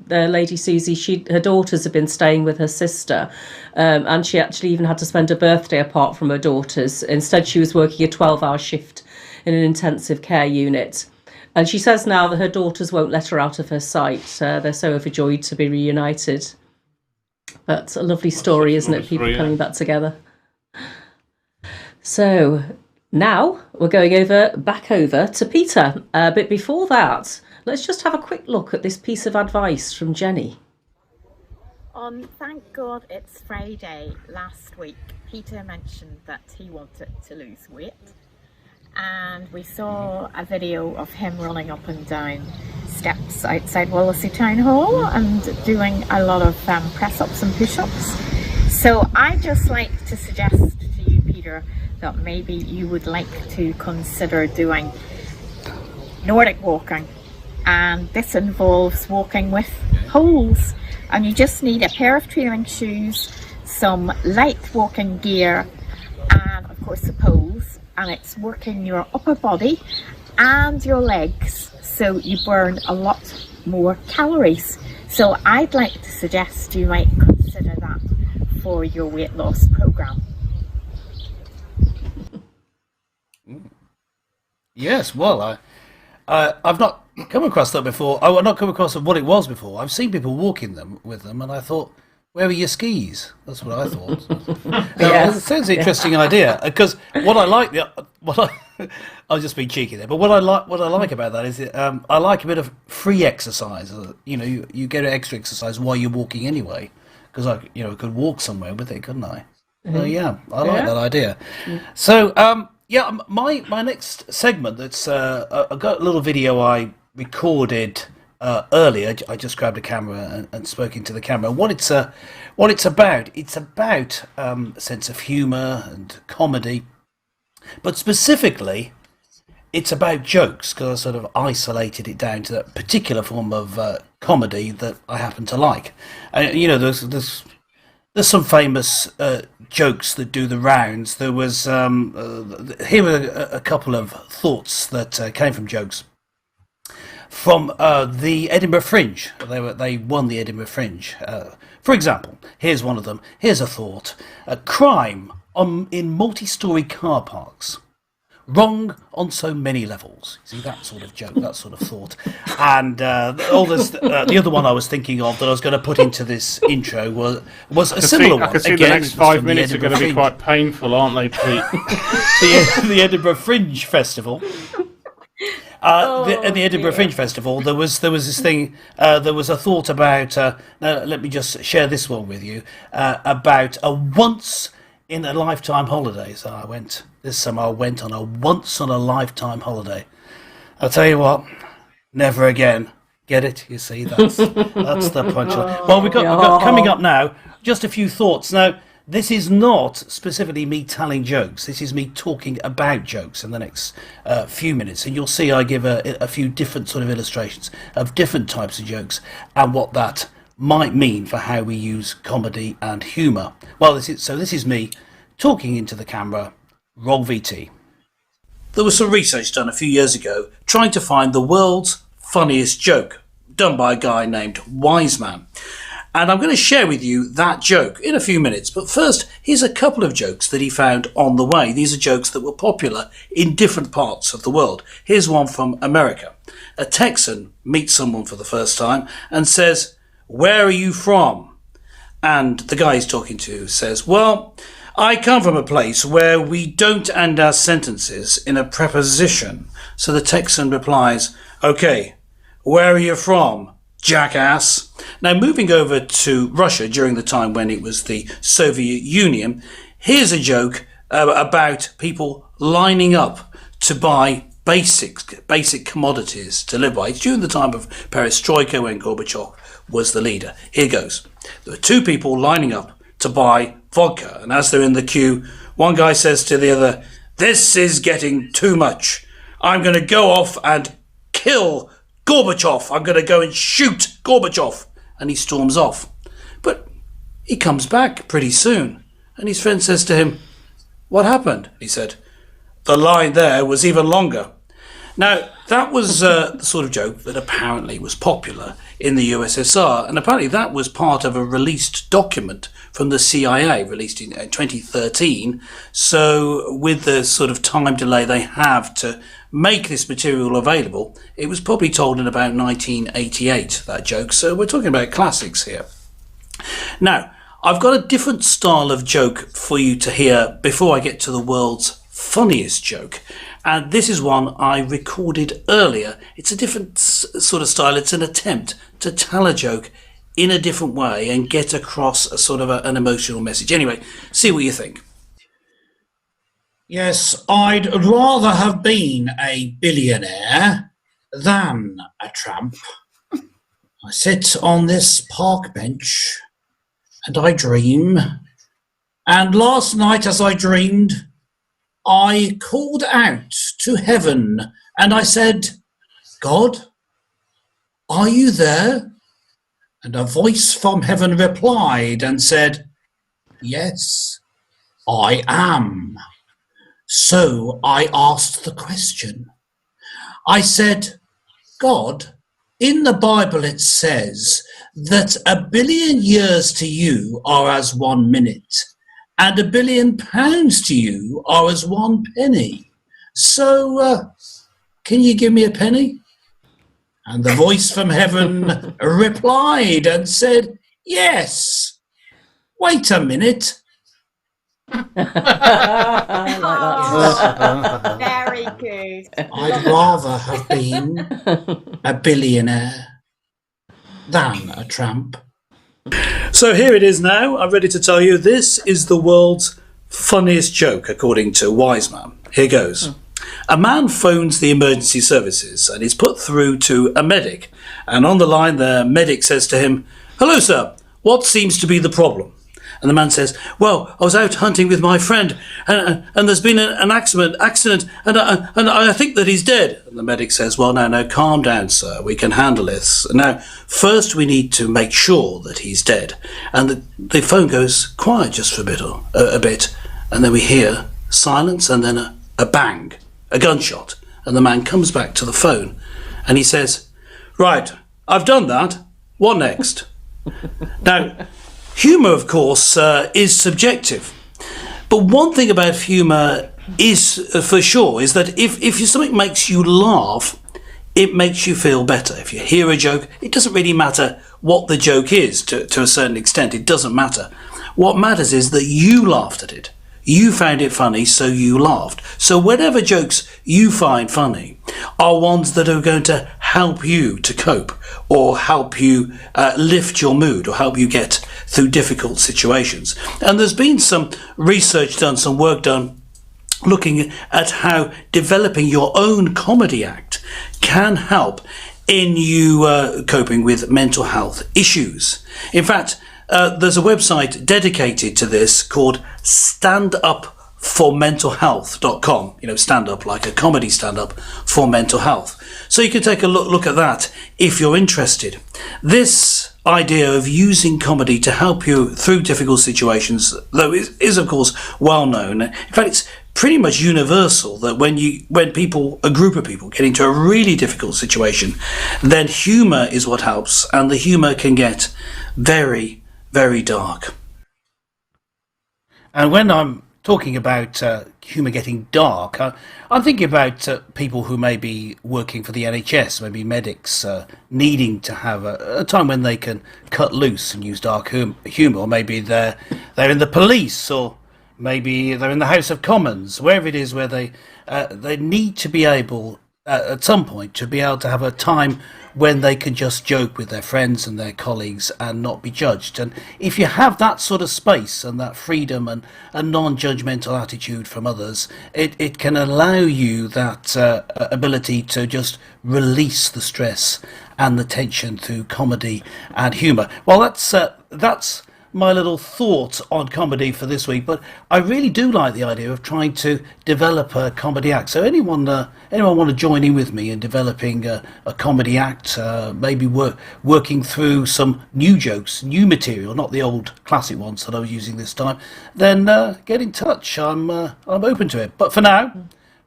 Lady Susie, her daughters had been staying with her sister, and she actually even had to spend her birthday apart from her daughters. Instead, she was working a 12-hour shift in an intensive care unit. And she says now that her daughters won't let her out of her sight. They're so overjoyed to be reunited. But a lovely story, isn't it? People coming back together. So now we're going back over to Peter. But before that, let's just have a quick look at this piece of advice from Jenny. On Thank God It's Friday last week, Peter mentioned that he wanted to lose weight. And we saw a video of him running up and down steps outside Wallasey Town Hall and doing a lot of press-ups and push-ups. So I'd just like to suggest to you, Peter, that maybe you would like to consider doing Nordic walking. And this involves walking with poles. And you just need a pair of trailing shoes, some light walking gear, and of course the poles. And it's working your upper body and your legs, so you burn a lot more calories. So I'd like to suggest you might consider that for your weight loss program. Yes, well, I've not come across that before. I've not come across what it was before. I've seen people walking with them, and I thought, where are your skis? That's what I thought. It sounds an interesting idea, because what I like, I'll just be cheeky there. But what I like about that is I like a bit of free exercise. You get extra exercise while you're walking anyway, because I could walk somewhere with it, couldn't I? Mm-hmm. I like that idea. So my next segment. I've got a little video I recorded. Earlier, I just grabbed a camera and spoke into the camera. What it's about? It's about a sense of humour and comedy, but specifically, it's about jokes, because I sort of isolated it down to that particular form of comedy that I happen to like. There's some famous jokes that do the rounds. There was here are a couple of thoughts that came from jokes. From the Edinburgh Fringe. They won the Edinburgh Fringe. For example, here's one of them. Here's a thought. Crime in multi-storey car parks. Wrong on so many levels. See, that sort of joke, that sort of thought. And the other one I was thinking of that I was going to put into this intro was a similar one. I can see the next 5 minutes are going to be quite painful, aren't they, Pete? the Edinburgh Fringe Festival. At the Edinburgh Fringe Festival, there was this thing. There was a thought about. Let me just share this one with you about a once in a lifetime holiday. So this summer. I went on a once in a lifetime holiday. I'll tell you what, never again. Get it? You see, that's the punchline. Well, we've got coming up now. Just a few thoughts now. This is not specifically me telling jokes. This is me talking about jokes in the next few minutes. And you'll see I give a few different sort of illustrations of different types of jokes and what that might mean for how we use comedy and humour. Well, this is me talking into the camera. Roll VT. There was some research done a few years ago trying to find the world's funniest joke, done by a guy named Wiseman. And I'm going to share with you that joke in a few minutes. But first, here's a couple of jokes that he found on the way. These are jokes that were popular in different parts of the world. Here's one from America. A Texan meets someone for the first time and says, "Where are you from?" And the guy he's talking to says, "Well, I come from a place where we don't end our sentences in a preposition." So the Texan replies, "Okay, where are you from, jackass?" Now, moving over to Russia during the time when it was the Soviet Union, here's a joke about people lining up to buy basic commodities to live by. It's during the time of Perestroika when Gorbachev was the leader. Here goes. There were two people lining up to buy vodka, and as they're in the queue, one guy says to the other, "This is getting too much. I'm going to go off and kill Gorbachev. I'm going to go and shoot Gorbachev." And he storms off. But he comes back pretty soon, and his friend says to him, "What happened?" He said, "The line there was even longer." Now, that was the sort of joke that apparently was popular in the USSR, and apparently that was part of a released document from the CIA, released in 2013. So with the sort of time delay they have to make this material available, it was probably told in about 1988, that joke. So we're talking about classics here. Now, I've got a different style of joke for you to hear before I get to the world's funniest joke. And this is one I recorded earlier. It's a different sort of style. It's an attempt to tell a joke in a different way and get across a sort of an emotional message. Anyway, see what you think. Yes, I'd rather have been a billionaire than a tramp. I sit on this park bench and I dream. And last night as I dreamed, I called out to heaven and I said, "God, are you there?" And a voice from heaven replied and said, "Yes, I am." So I asked the question. I said, "God, in the Bible it says that 1,000,000,000 years to you are as 1 minute, and 1,000,000,000 pounds to you are as 1 penny. So, can you give me a penny?" And the voice from heaven replied and said, "Yes. Wait a minute." I like that. Very good. I'd rather have been a billionaire than a tramp. So here it is now. I'm ready to tell you this is the world's funniest joke, according to Wiseman. Here goes. A man phones the emergency services and is put through to a medic. And on the line, the medic says to him, "Hello, sir. What seems to be the problem?" And the man says, "Well, I was out hunting with my friend and there's been an accident and I think that he's dead." And the medic says, "Well, no, calm down, sir. We can handle this. Now, first we need to make sure that he's dead." And the phone goes quiet just for a bit. And then we hear silence and then a bang, a gunshot. And the man comes back to the phone and he says, "Right, I've done that. What next?" Now, humour, of course, is subjective. But one thing about humour is, for sure, is that if something makes you laugh, it makes you feel better. If you hear a joke, it doesn't really matter what the joke is to a certain extent. It doesn't matter. What matters is that you laughed at it. You found it funny, so you laughed. So whatever jokes you find funny are ones that are going to help you to cope or help you lift your mood or help you get through difficult situations. And there's been some research done, some work done, looking at how developing your own comedy act can help in you coping with mental health issues. In fact, there's a website dedicated to this called standupformentalhealth.com. You know, stand up like a comedy stand up for mental health. So you can take a look at that if you're interested. This idea of using comedy to help you through difficult situations, though, is of course well known. In fact, it's pretty much universal that when a group of people get into a really difficult situation, then humour is what helps, and the humour can get very, very dark. And when I'm talking about humour getting dark, I'm thinking about people who may be working for the NHS, maybe medics, needing to have a time when they can cut loose and use dark humour, or maybe they're in the police, or maybe they're in the House of Commons, wherever it is where they need to be able, at some point, to be able to have a time when they can just joke with their friends and their colleagues and not be judged. And if you have that sort of space and that freedom and a non-judgmental attitude from others, it can allow you that ability to just release the stress and the tension through comedy and humour. Well, that's my little thought on comedy for this week, but I really do like the idea of trying to develop a comedy act. So anyone want to join in with me in developing a comedy act, maybe working through some new jokes, new material, not the old classic ones that I was using this time, then get in touch. I'm open to it. But for now,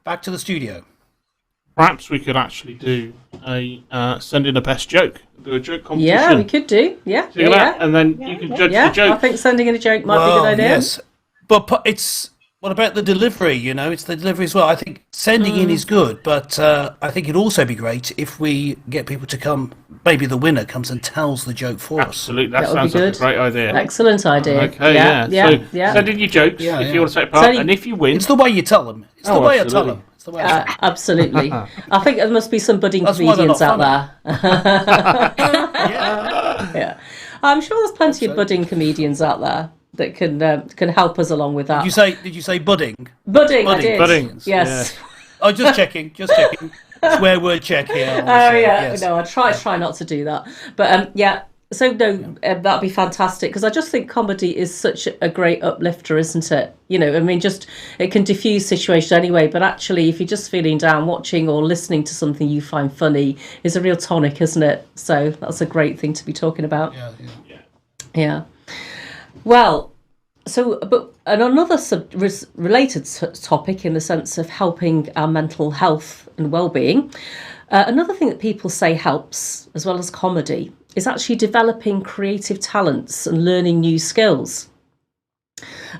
back to the studio. Perhaps we could actually do a send in a best joke. Do a joke competition. Yeah, we could do. Yeah. And then you can judge the joke. I think sending in a joke might be a good idea. Yes. But what about the delivery? It's the delivery as well. I think sending in is good, but I think it'd also be great if we get people to come. Maybe the winner comes and tells the joke for us. Absolutely, that sounds like a great idea. Excellent idea. Okay, yeah. Send in your jokes if you want to take part, and if you win, it's the way you tell them. It's the way I tell them. Absolutely. I think there must be some budding comedians out there. Yeah. I'm sure there's plenty of budding comedians out there that can help us along with that. Did you say budding? Budding, I did. Budding. Yes. Yeah. Oh, just checking. Swear word check here. Yes. No, I try not to do that. But so no, that'd be fantastic, because I just think comedy is such a great uplifter, isn't it? Just it can diffuse situations anyway, but actually if you're just feeling down, watching or listening to something you find funny is a real tonic, isn't it? So that's a great thing to be talking about. Yeah. Well, and another related topic in the sense of helping our mental health and well-being, another thing that people say helps, as well as comedy, is actually developing creative talents and learning new skills.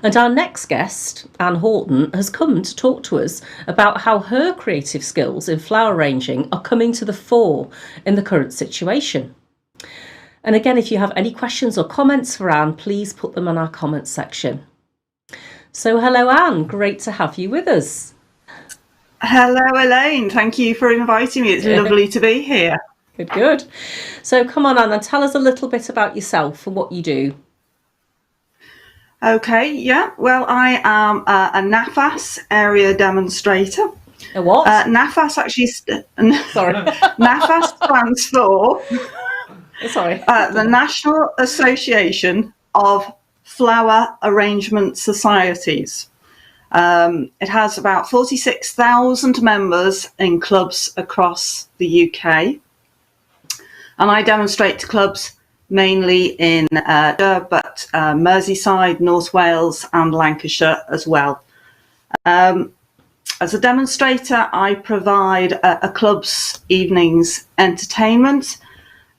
And our next guest, Anne Horton, has come to talk to us about how her creative skills in flower arranging are coming to the fore in the current situation. And again, if you have any questions or comments for Anne, please put them in our comments section. So hello, Anne, great to have you with us. Hello, Elaine. Thank you for inviting me. It's lovely to be here. Good. So come on, Anne, and tell us a little bit about yourself and what you do. Okay, yeah. Well, I am a NAFAS area demonstrator. A what? NAFAS actually... Sorry. NAFAS stands for... Sorry. The National Association of Flower Arrangement Societies. It has about 46,000 members in clubs across the UK. And I demonstrate to clubs mainly in but Merseyside, North Wales and Lancashire as well. As a demonstrator, I provide a club's evenings entertainment,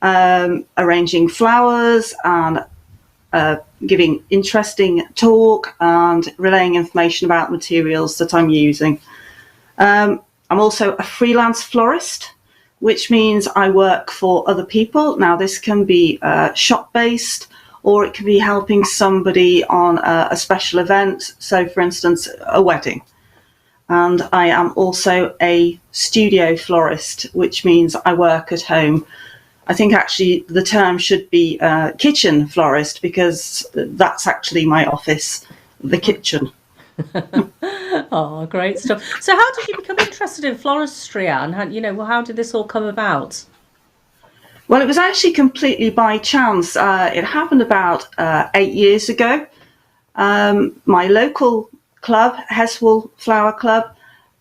arranging flowers and giving interesting talk and relaying information about materials that I'm using. I'm also a freelance florist, which means I work for other people. Now, this can be shop-based, or it can be helping somebody on a special event. So, for instance, a wedding. And I am also a studio florist, which means I work at home. I think actually the term should be kitchen florist, because that's actually my office, the kitchen. Oh, great stuff. So how did you become interested in floristry, Anne? How did this all come about? Well, it was actually completely by chance. It happened about 8 years ago. My local club, Heswell Flower Club,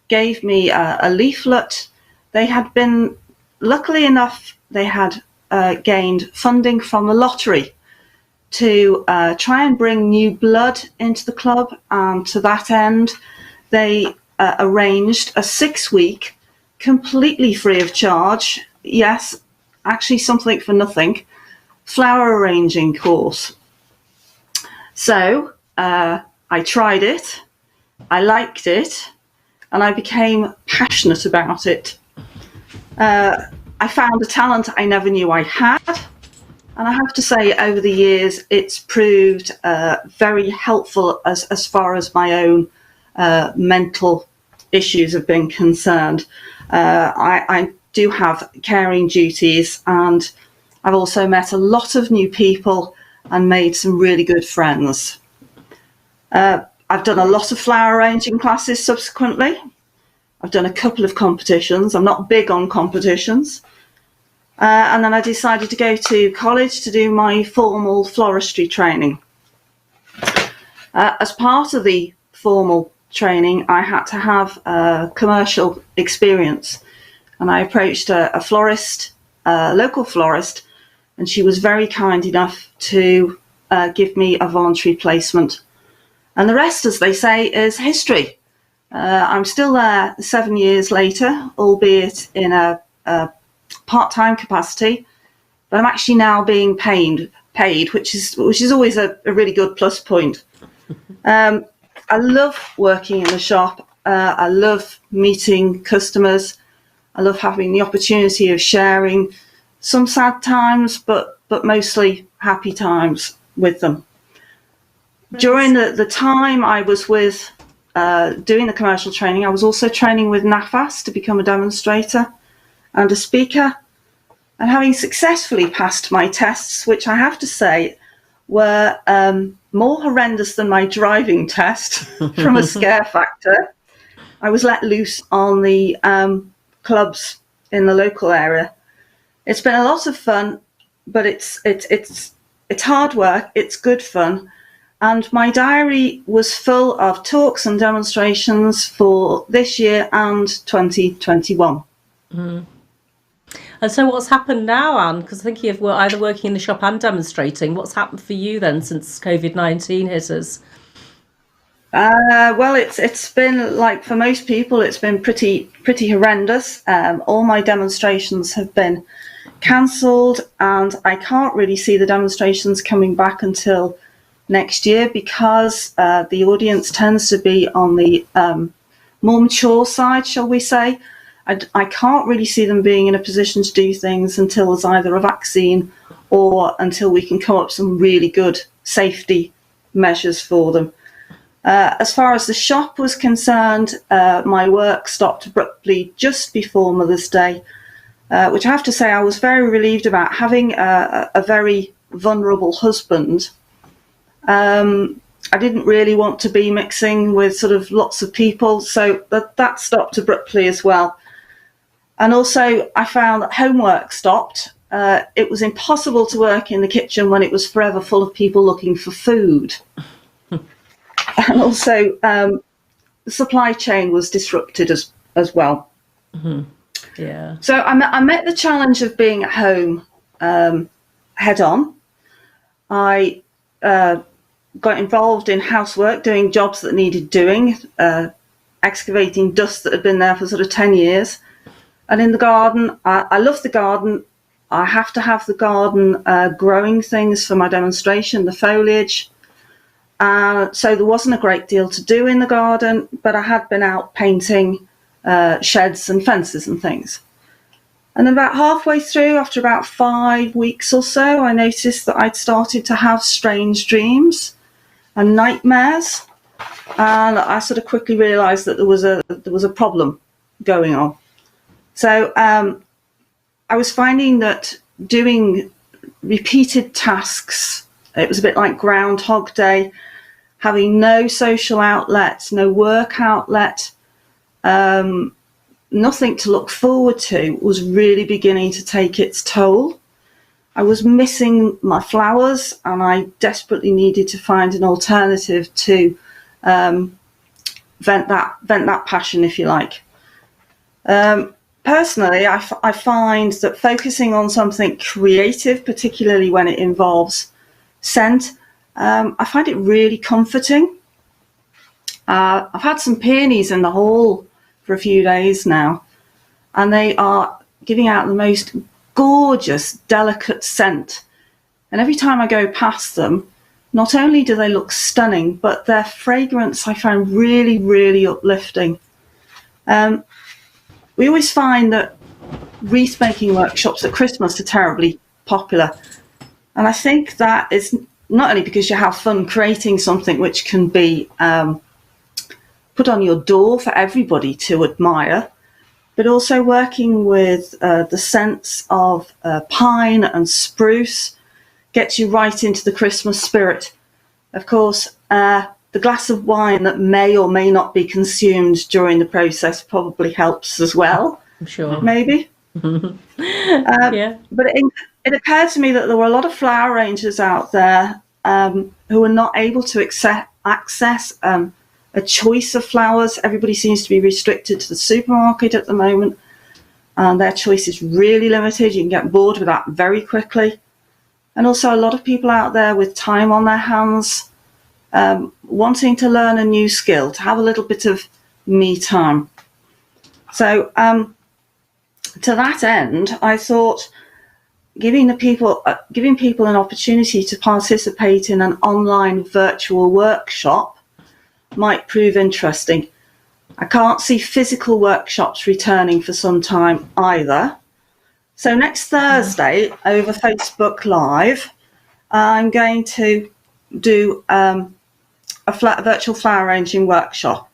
gave me a leaflet. They had been, luckily enough, they had gained funding from the lottery to try and bring new blood into the club. And to that end, they arranged a 6-week, completely free of charge, yes, actually something for nothing, flower arranging course. So I tried it, I liked it, and I became passionate about it. I found a talent I never knew I had, and I have to say, over the years, it's proved very helpful as far as my own mental issues have been concerned. I do have caring duties, and I've also met a lot of new people and made some really good friends. I've done a lot of flower arranging classes subsequently. I've done a couple of competitions. I'm not big on competitions. And then I decided to go to college to do my formal floristry training. As part of the formal training, I had to have commercial experience. And I approached a florist, a local florist, and she was very kind enough to give me a voluntary placement. And the rest, as they say, is history. I'm still there 7 years later, albeit in a part-time capacity, but I'm actually now being paid, which is always a really good plus point. I love working in the shop. I love meeting customers. I love having the opportunity of sharing some sad times, but mostly happy times with them. During the time I was with doing the commercial training, I was also training with NAFAS to become a demonstrator and a speaker. And having successfully passed my tests, which I have to say were more horrendous than my driving test from a scare factor, I was let loose on the clubs in the local area. It's been a lot of fun, but it's hard work. It's good fun. And my diary was full of talks and demonstrations for this year and 2021. Mm. And so what's happened now, Anne? Because I think you've either working in the shop and demonstrating. What's happened for you then since COVID-19 hit us? Well, it's been, like for most people, it's been pretty horrendous. All my demonstrations have been cancelled, and I can't really see the demonstrations coming back until next year, because the audience tends to be on the more mature side, shall we say. I can't really see them being in a position to do things until there's either a vaccine or until we can come up with some really good safety measures for them. As far as the shop was concerned, my work stopped abruptly just before Mother's Day, which I have to say I was very relieved about. Having a very vulnerable husband, I didn't really want to be mixing with sort of lots of people, so that stopped abruptly as well. And also I found that homework stopped. It was impossible to work in the kitchen when it was forever full of people looking for food. And also the supply chain was disrupted as well. Mm-hmm. Yeah. So I met the challenge of being at home head on. I got involved in housework, doing jobs that needed doing, excavating dust that had been there for sort of 10 years. And in the garden, I love the garden. I have to have the garden growing things for my demonstration, the foliage. So there wasn't a great deal to do in the garden, but I had been out painting sheds and fences and things. And then about halfway through, after about 5 weeks or so, I noticed that I'd started to have strange dreams and nightmares. And I sort of quickly realised that there was a problem going on. So I was finding that doing repeated tasks, it was a bit like Groundhog Day, having no social outlet, no work outlet, nothing to look forward to, was really beginning to take its toll. I was missing my flowers, and I desperately needed to find an alternative to vent that passion, if you like. Personally, I find that focusing on something creative, particularly when it involves scent, I find it really comforting. I've had some peonies in the hall for a few days now, and they are giving out the most gorgeous, delicate scent. And every time I go past them, not only do they look stunning, but their fragrance I find really, really uplifting. We always find that wreath making workshops at Christmas are terribly popular. And I think that is not only because you have fun creating something which can be put on your door for everybody to admire, but also working with the scents of pine and spruce gets you right into the Christmas spirit. Of course, the glass of wine that may or may not be consumed during the process probably helps as well. I'm sure. Maybe. Yeah. But it occurred to me that there were a lot of flower arrangers out there who are not able to access a choice of flowers. Everybody seems to be restricted to the supermarket at the moment, and their choice is really limited. You can get bored with that very quickly. And also a lot of people out there with time on their hands, wanting to learn a new skill, to have a little bit of me time. So to that end, I thought giving people an opportunity to participate in an online virtual workshop might prove interesting. I can't see physical workshops returning for some time either. So next Thursday over Facebook Live, I'm going to do a virtual flower arranging workshop.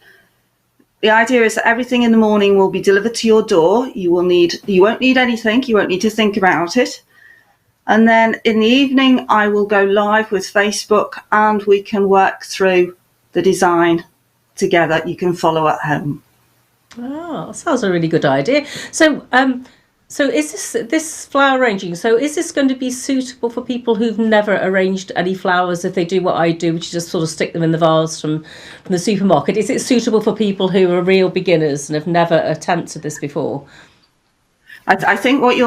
The idea is that everything in the morning will be delivered to your door. You won't need anything. You won't need to think about it. And then in the evening, I will go live with Facebook, and we can work through the design together. You can follow at home. Oh, that sounds a really good idea. So is this flower arranging? So is this going to be suitable for people who've never arranged any flowers? If they do what I do, which is just sort of stick them in the vase from the supermarket, is it suitable for people who are real beginners and have never attempted this before? I think what you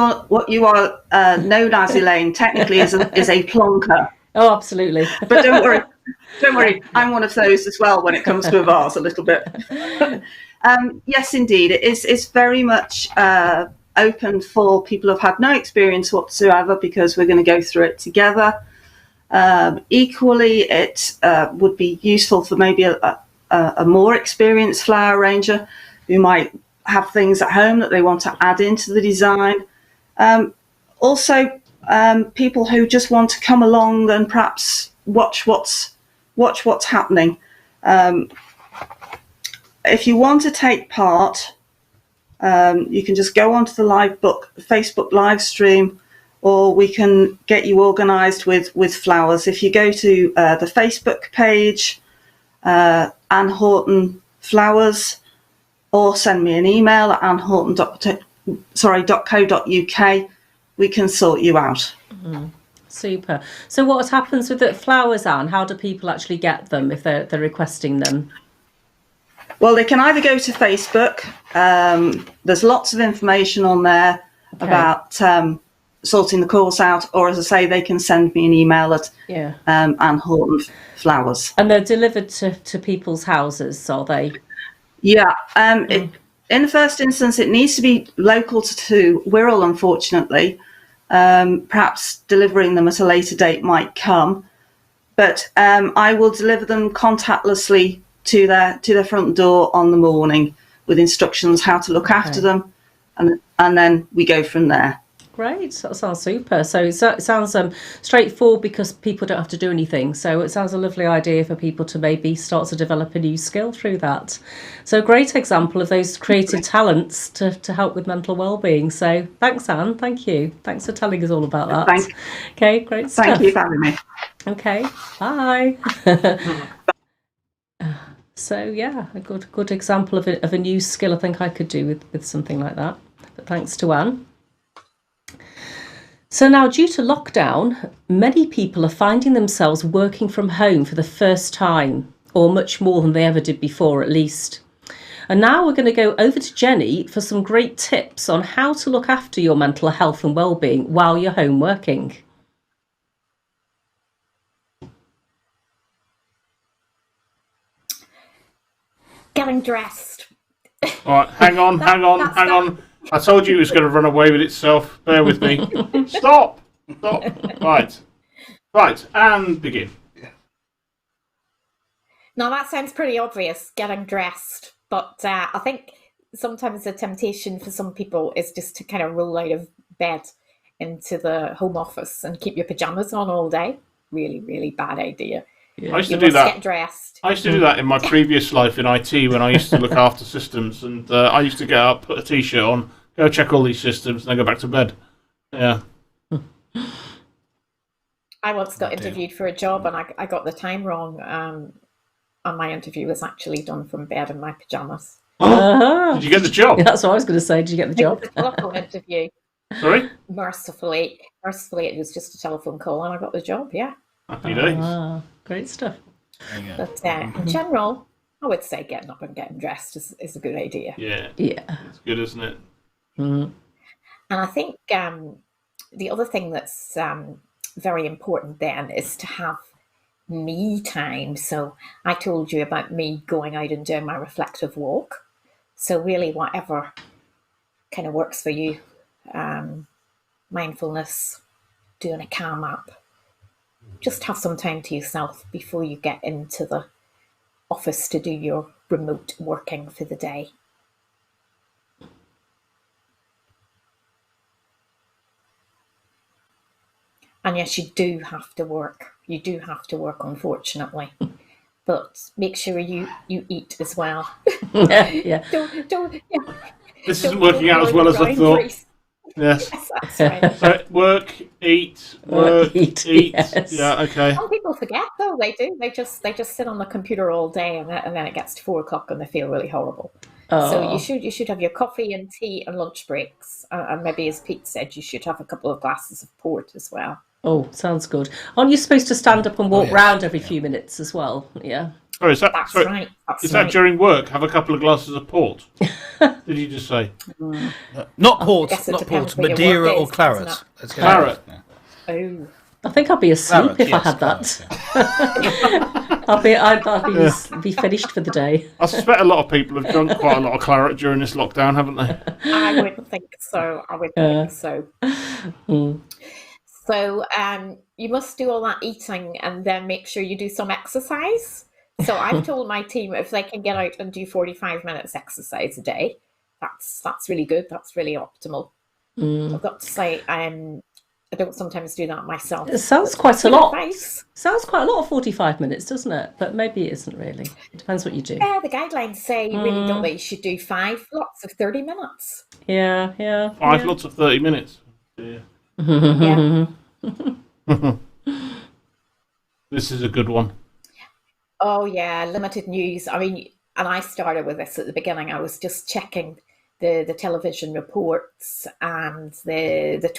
are known as, Elaine, technically is a plonker. Oh, absolutely. But don't worry. I'm one of those as well when it comes to a vase a little bit. Yes, indeed, it's very much open for people who've had no experience whatsoever, because we're going to go through it together. Equally, it would be useful for maybe a more experienced flower arranger who might have things at home that they want to add into the design. Also, people who just want to come along and perhaps watch what's happening. If you want to take part, you can just go onto the Facebook live stream, or we can get you organised with flowers. If you go to the Facebook page, Anne Horton Flowers, or send me an email at annehorton.co.uk, we can sort you out. Super. So what happens with the flowers, Anne? How do people actually get them if they're requesting them? Well, they can either go to Facebook. There's lots of information on there about sorting the course out, or as I say, they can send me an email at Anne Horton Flowers. And they're delivered to people's houses, are they? Yeah. In the first instance, it needs to be local to Wirral, unfortunately. Perhaps delivering them at a later date might come, but I will deliver them contactlessly to their front door on the morning, with instructions how to look after them, and then we go from there. Great, that sounds super. So it sounds straightforward, because people don't have to do anything. So it sounds a lovely idea for people to maybe start to develop a new skill through that. So a great example of those creative talents to help with mental well-being. So thanks, Anne. Thank you. Thanks for telling us all about that. Thanks. Okay, great stuff. Thank you for having me. Okay, bye. So yeah, a good example of a new skill I think I could do with something like that. But thanks to Anne. So now, due to lockdown, many people are finding themselves working from home for the first time, or much more than they ever did before, at least. And now we're going to go over to Jenny for some great tips on how to look after your mental health and well-being while you're home working. getting dressed. All right, hang on. I told you it was going to run away with itself. Bear with me. Stop. Right, and begin. Now that sounds pretty obvious, getting dressed, but I think sometimes the temptation for some people is just to kind of roll out of bed into the home office and keep your pajamas on all day. Really, really bad idea. I used to You do must that. get dressed. I used to do that in my previous life in IT when I used to look after systems, and I used to get up, put a t-shirt on, go check all these systems, and then go back to bed. Yeah. I once got interviewed for a job and I got the time wrong, and my interview was actually done from bed in my pajamas. Did you get the job? That's what I was going to say. Did you get the job? It was a telephone interview. Sorry? Mercifully, it was just a telephone call and I got the job, yeah. Happy days. Great stuff. But in general, I would say getting up and getting dressed is a good idea. Yeah. Yeah. It's good, isn't it? And I think the other thing that's very important then is to have me time. So I told you about me going out and doing my reflective walk. So really whatever kind of works for you, mindfulness, doing a calm app, just have some time to yourself before you get into the office to do your remote working for the day. And yes, you do have to work. You do have to work, unfortunately. But make sure you eat as well. Yeah. This isn't working out as well as I thought. Yes. Yes, that's right. So work, eat. Yes. Yeah, okay. Some people forget though. They do. They just sit on the computer all day, and then it gets to 4 o'clock, and they feel really horrible. So you should have your coffee and tea and lunch breaks, and maybe, as Pete said, you should have a couple of glasses of port as well. Oh, sounds good. Aren't you supposed to stand up and walk round every few minutes as well? Yeah. Oh, is that That's sorry, right. Is that during work? Have a couple of glasses of port? Did you just say? Not port, guess it not depends port, where your Madeira work or is, claret. doesn't Let's get Claret. it. Oh, I think I'd be asleep Claret, if I yes, had claret, that. I'd be finished for the day. I suspect a lot of people have drunk quite a lot of claret during this lockdown, haven't they? I would think so. Think so. So you must do all that eating and then make sure you do some exercise. So I've told my team if they can get out and do 45 minutes exercise a day, that's really good. That's really optimal. I've got to say, I don't sometimes do that myself. It sounds quite a lot. Advice. Sounds quite a lot of 45 minutes, doesn't it? But maybe it isn't really. It depends what you do. Yeah, the guidelines say really don't they? You should do 5 lots of 30 minutes. Yeah. 5 lots of 30 minutes. Yeah. Yeah. This is a good one. Oh yeah, limited news. I mean, and I started with this at the beginning. I was just checking the television reports and the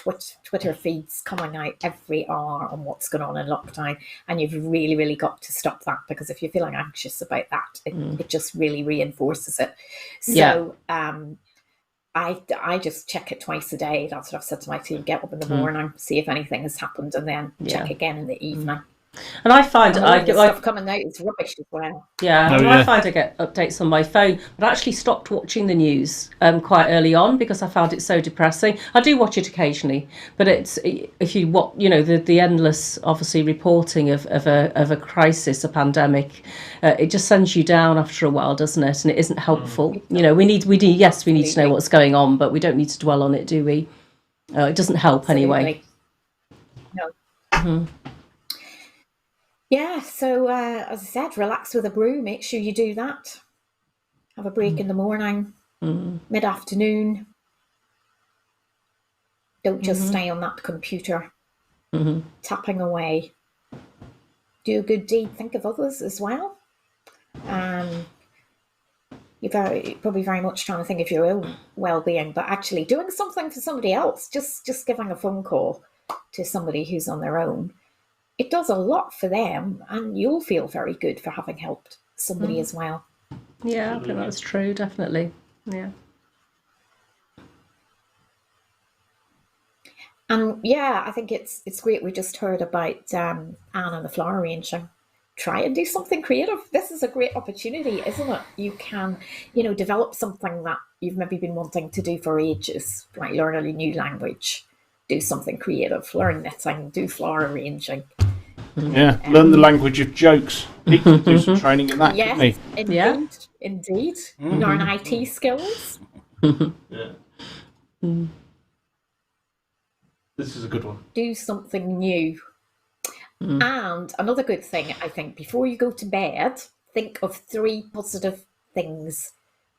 Twitter feeds coming out every hour on what's going on in lockdown. And you've really, really got to stop that, because if you're feeling anxious about that, it just really reinforces it. So I just check it twice a day. That's what I've said to my team. Get up in the morning, see if anything has happened, and then check again in the evening. And I find I get stuff coming out is rubbish as well. I find I get updates on my phone, but I actually stopped watching the news quite early on because I found it so depressing. I do watch it occasionally, but it's if you what the endless obviously reporting of a crisis, a pandemic, it just sends you down after a while, doesn't it? And it isn't helpful. We need to know what's going on, but we don't need to dwell on it, do we? It doesn't help anyway. No. Mm-hmm. Yeah, so as I said, relax with a brew. Make sure you do that. Have a break in the morning, mid-afternoon. Don't just stay on that computer, tapping away. Do a good deed. Think of others as well. You're probably very much trying to think of your own well-being, but actually doing something for somebody else, just giving a phone call to somebody who's on their own, it does a lot for them, and you'll feel very good for having helped somebody as well. Yeah, I think that's true, definitely. Yeah. And I think it's great. We just heard about Anne and the flower arranging try and do something creative. This is a great opportunity, isn't it? You can, develop something that you've maybe been wanting to do for ages, like learn a new language, do something creative, learn knitting, do flower arranging. Yeah, learn the language of jokes. He could do some training in that, couldn't he? Indeed. Learn IT skills. Yeah. This is a good one. Do something new. And another good thing, I think, before you go to bed, think of 3 positive things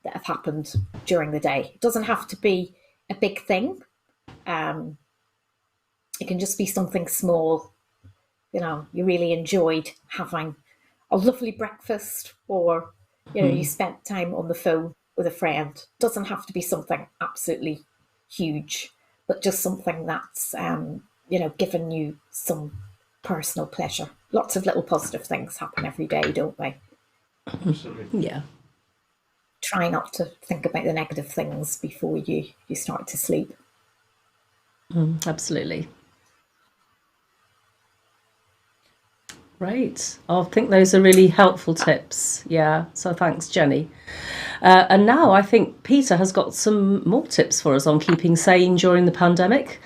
that have happened during the day. It doesn't have to be a big thing. It can just be something small. You really enjoyed having a lovely breakfast, or, you spent time on the phone with a friend. It doesn't have to be something absolutely huge, but just something that's, given you some personal pleasure. Lots of little positive things happen every day, don't they? Absolutely. Yeah. Try not to think about the negative things before you start to sleep. Absolutely. Great. I think those are really helpful tips. Yeah. So thanks, Jenny. And now I think Peter has got some more tips for us on keeping sane during the pandemic.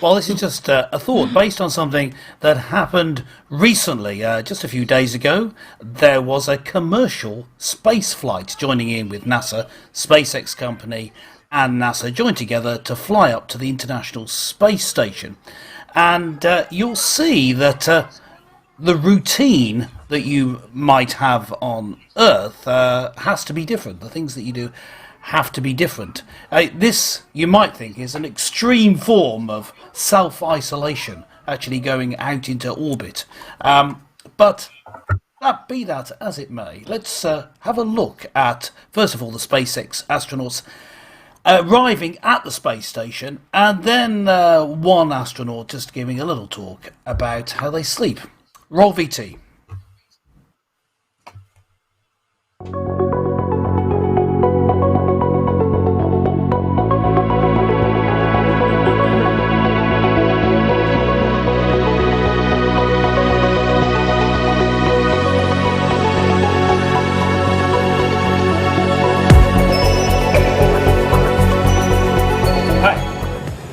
Well, this is just a thought based on something that happened recently. Just a few days ago, there was a commercial space flight joining in with NASA, SpaceX company, and NASA joined together to fly up to the International Space Station. And you'll see that the routine that you might have on Earth has to be different. The things that you do have to be different. This, you might think, is an extreme form of self-isolation, actually going out into orbit. But be that as it may, let's have a look at, first of all, the SpaceX astronauts arriving at the space station, and then one astronaut just giving a little talk about how they sleep. Roll VT.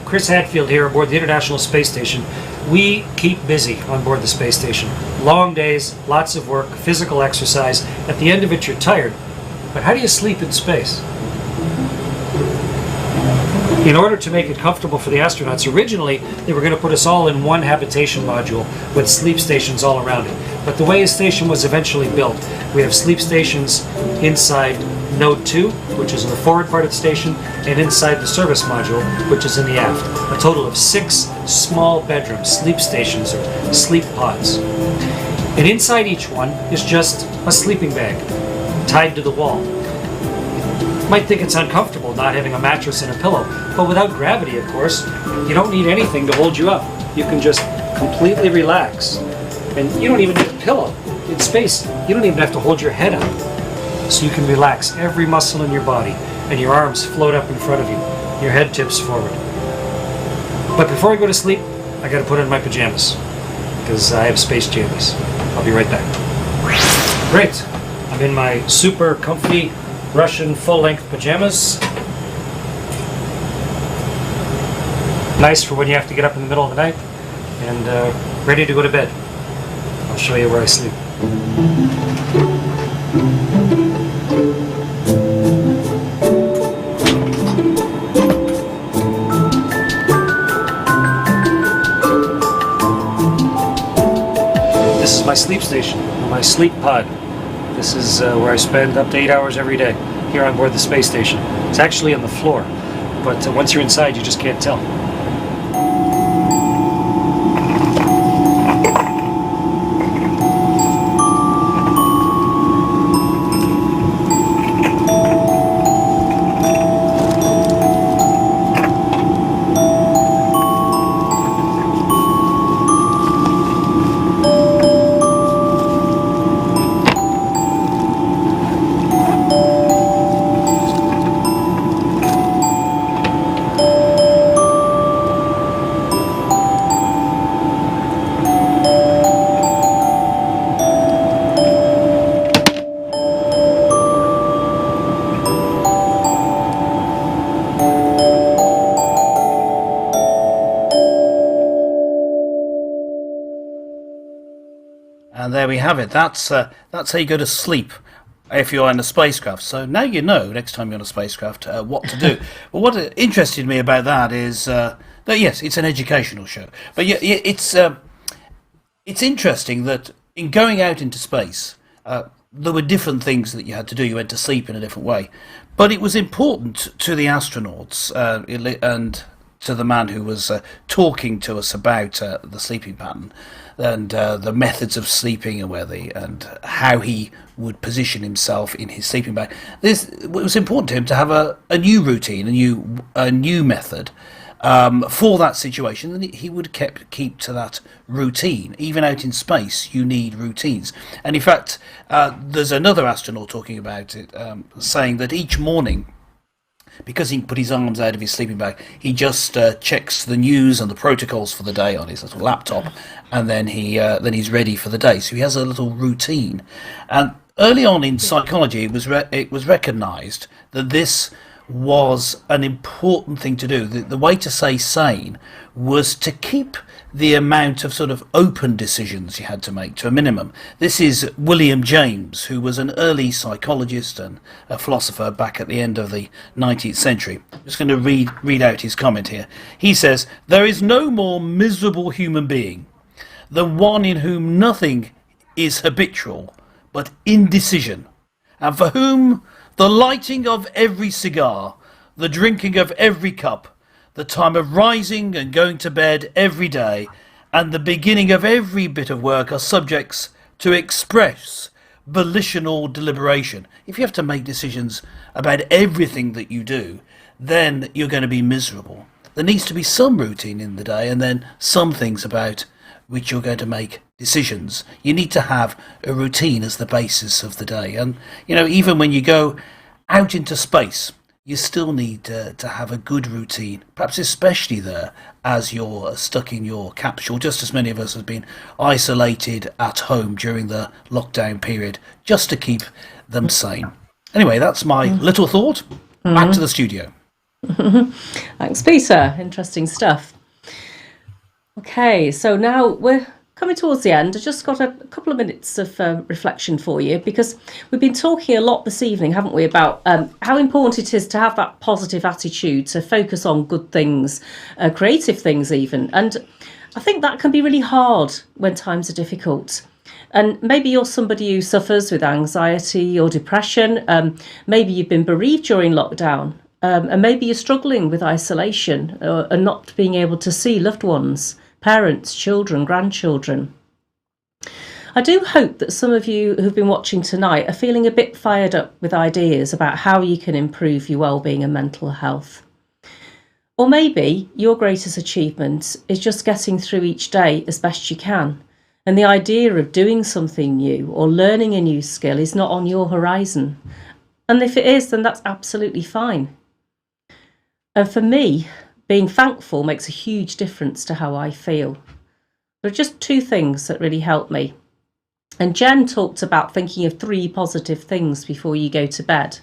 Chris Hadfield here aboard the International Space Station. We keep busy on board the space station. Long days, lots of work, physical exercise. At the end of it, you're tired. But how do you sleep in space? In order to make it comfortable for the astronauts, originally they were going to put us all in one habitation module with sleep stations all around it. But the way a station was eventually built, we have sleep stations inside Node 2, which is in the forward part of the station, and inside the service module, which is in the aft. A total of 6 small bedrooms, sleep stations, or sleep pods. And inside each one is just a sleeping bag tied to the wall. You might think it's uncomfortable not having a mattress and a pillow, but without gravity, of course, you don't need anything to hold you up. You can just completely relax. And you don't even need a pillow. In space, you don't even have to hold your head up. So you can relax every muscle in your body, and your arms float up in front of you. Your head tips forward. But before I go to sleep, I gotta put on my pajamas, because I have space jammies. I'll be right back. Great. I'm in my super comfy Russian full-length pajamas. Nice for when you have to get up in the middle of the night, and ready to go to bed. I'll show you where I sleep. This is my sleep station, my sleep pod. This is where I spend up to 8 hours every day here on board the space station. It's actually on the floor, but once you're inside, you just can't tell. And there we have it. That's how you go to sleep if you're in a spacecraft. So now you know next time you're on a spacecraft what to do. But what interested me about that is that yes, it's an educational show. But yeah, it's interesting that in going out into space, there were different things that you had to do. You went to sleep in a different way, but it was important to the astronauts and to the man who was talking to us about the sleeping pattern and the methods of sleeping and how he would position himself in his sleeping bag. It was important to him to have a new routine, a new method for that situation, and he would keep to that routine. Even out in space, you need routines. And in fact, there's another astronaut talking about it, saying that each morning, because he put his arms out of his sleeping bag, he just checks the news and the protocols for the day on his little laptop, and then he's ready for the day. So he has a little routine. And early on in psychology, it was recognised that this was an important thing to do. The way to stay sane was to keep the amount of sort of open decisions you had to make to a minimum. This is William James, who was an early psychologist and a philosopher back at the end of the 19th century. I'm just going to read out his comment here. He says, "There is no more miserable human being than one in whom nothing is habitual but indecision, and for whom the lighting of every cigar, the drinking of every cup, the time of rising and going to bed every day, and the beginning of every bit of work are subjects to express volitional deliberation." If you have to make decisions about everything that you do, then you're going to be miserable. There needs to be some routine in the day, and then some things about which you're going to make decisions. You need to have a routine as the basis of the day. And, even when you go out into space, you still need to have a good routine, perhaps especially there as you're stuck in your capsule, just as many of us have been isolated at home during the lockdown period, just to keep them sane. Anyway, that's my little thought. Back to the studio. Thanks, Peter. Interesting stuff. Okay, so now we're coming towards the end. I just got a couple of minutes of reflection for you, because we've been talking a lot this evening, haven't we, about how important it is to have that positive attitude, to focus on good things, creative things even. And I think that can be really hard when times are difficult. And maybe you're somebody who suffers with anxiety or depression. Maybe you've been bereaved during lockdown. And maybe you're struggling with isolation and not being able to see loved ones, parents, children, grandchildren. I do hope that some of you who've been watching tonight are feeling a bit fired up with ideas about how you can improve your wellbeing and mental health. Or maybe your greatest achievement is just getting through each day as best you can, and the idea of doing something new or learning a new skill is not on your horizon. And if it is, then that's absolutely fine. And for me, being thankful makes a huge difference to how I feel. There are just two things that really help me. And Jen talked about thinking of 3 positive things before you go to bed.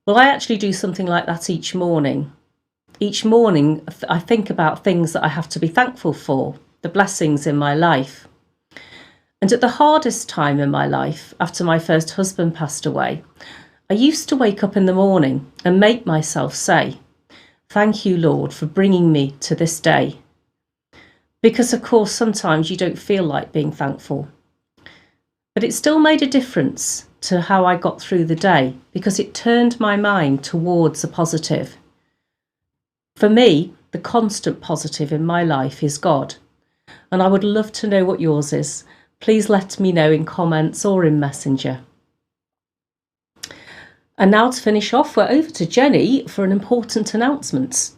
Well, I actually do something like that each morning. Each morning, I think about things that I have to be thankful for, the blessings in my life. And at the hardest time in my life, after my first husband passed away, I used to wake up in the morning and make myself say, "Thank you, Lord, for bringing me to this day." Because, of course, sometimes you don't feel like being thankful. But it still made a difference to how I got through the day, because it turned my mind towards a positive. For me, the constant positive in my life is God. And I would love to know what yours is. Please let me know in comments or in Messenger. And now to finish off, we're over to Jenny for an important announcement.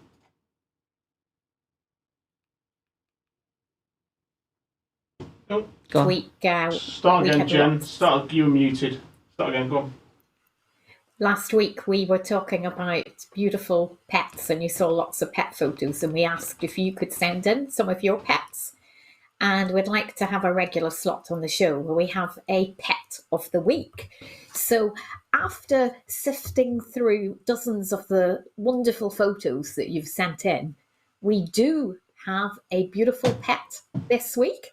Oh, Go on. start again, Jen. You were muted. Start again, go on. Last week we were talking about beautiful pets, and you saw lots of pet photos, and we asked if you could send in some of your pets. And we'd like to have a regular slot on the show where we have a pet of the week. So after sifting through dozens of the wonderful photos that you've sent in, we do have a beautiful pet this week.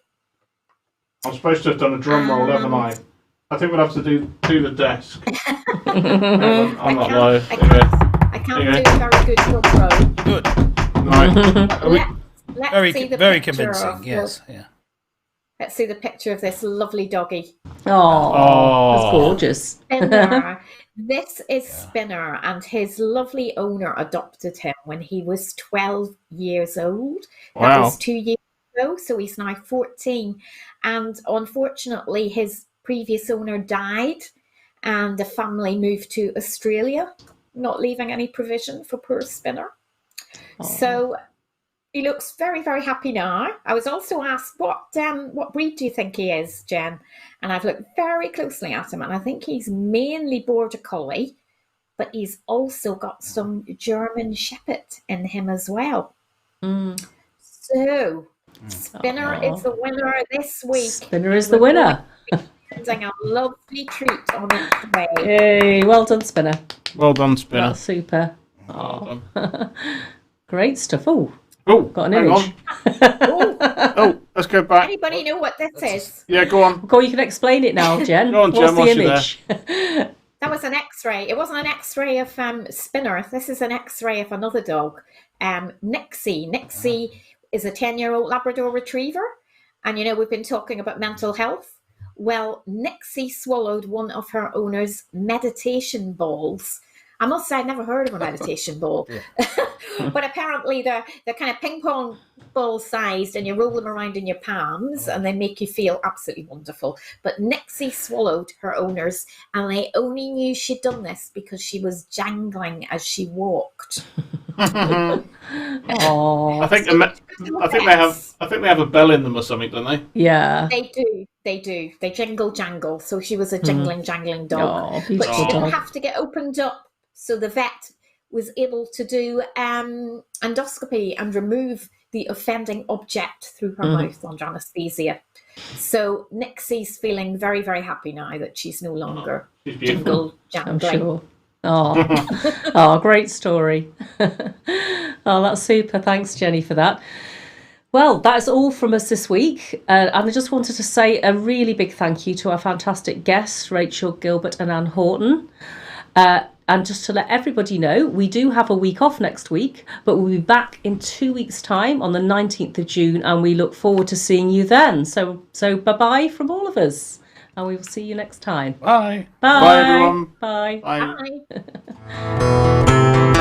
I'm supposed to have done a drum roll, haven't I? I think we'll have to do the desk. I'm not live. I can't do a very good drum roll. Good. Right. Let's see the Very picture convincing. of Yes. Yeah. Let's see the picture of this lovely doggy. Oh, that's gorgeous. Spinner. This is Spinner, and his lovely owner adopted him when he was 12 years old. That Wow. was 2 years ago, so he's now 14. And unfortunately, his previous owner died, and the family moved to Australia, not leaving any provision for poor Spinner. So he looks very, very happy now. I was also asked, what breed do you think he is, Jen? And I've looked very closely at him, and I think he's mainly Border Collie, but he's also got some German Shepherd in him as well. So, Spinner is the winner this week. Spinner is the winner. Sending a lovely treat on its way. Yay, well done, Spinner. Well done, Spinner. That's super. Well done. Great stuff. Oh, got an hang image. Oh, let's go back. Anybody know what this is? Yeah, go on. Go, you can explain it now, Jen. Go on, Jen, What's the whilst you're image? That was an X-ray. It wasn't an X-ray of Spinner. This is an X-ray of another dog, Nixie. Nixie is a 10-year-old Labrador Retriever, and we've been talking about mental health. Well, Nixie swallowed one of her owner's meditation balls. I must say, I'd never heard of a meditation ball, but apparently they're kind of ping pong ball sized, and you roll them around in your palms, and they make you feel absolutely wonderful. But Nixie swallowed her owners, and they only knew she'd done this because she was jangling as she walked. Oh, I think they have a bell in them or something, don't they? yeah. They do. They jingle jangle. So she was a jangling dog, Oh, but beautiful she didn't dog. have to get opened up. So the vet was able to do endoscopy and remove the offending object through her mouth under anaesthesia. So Nixie's feeling very, very happy now that she's no longer She's beautiful. jangling. I'm sure. Oh, great story. Oh, that's super. Thanks, Jenny, for that. Well, that's all from us this week. And I just wanted to say a really big thank you to our fantastic guests, Rachel Gilbert and Anne Horton. And just to let everybody know, we do have a week off next week, but we'll be back in 2 weeks' time on the 19th of June, and we look forward to seeing you then. So bye-bye from all of us, and we will see you next time. Bye. Bye. Bye, everyone. Bye. Bye. Bye.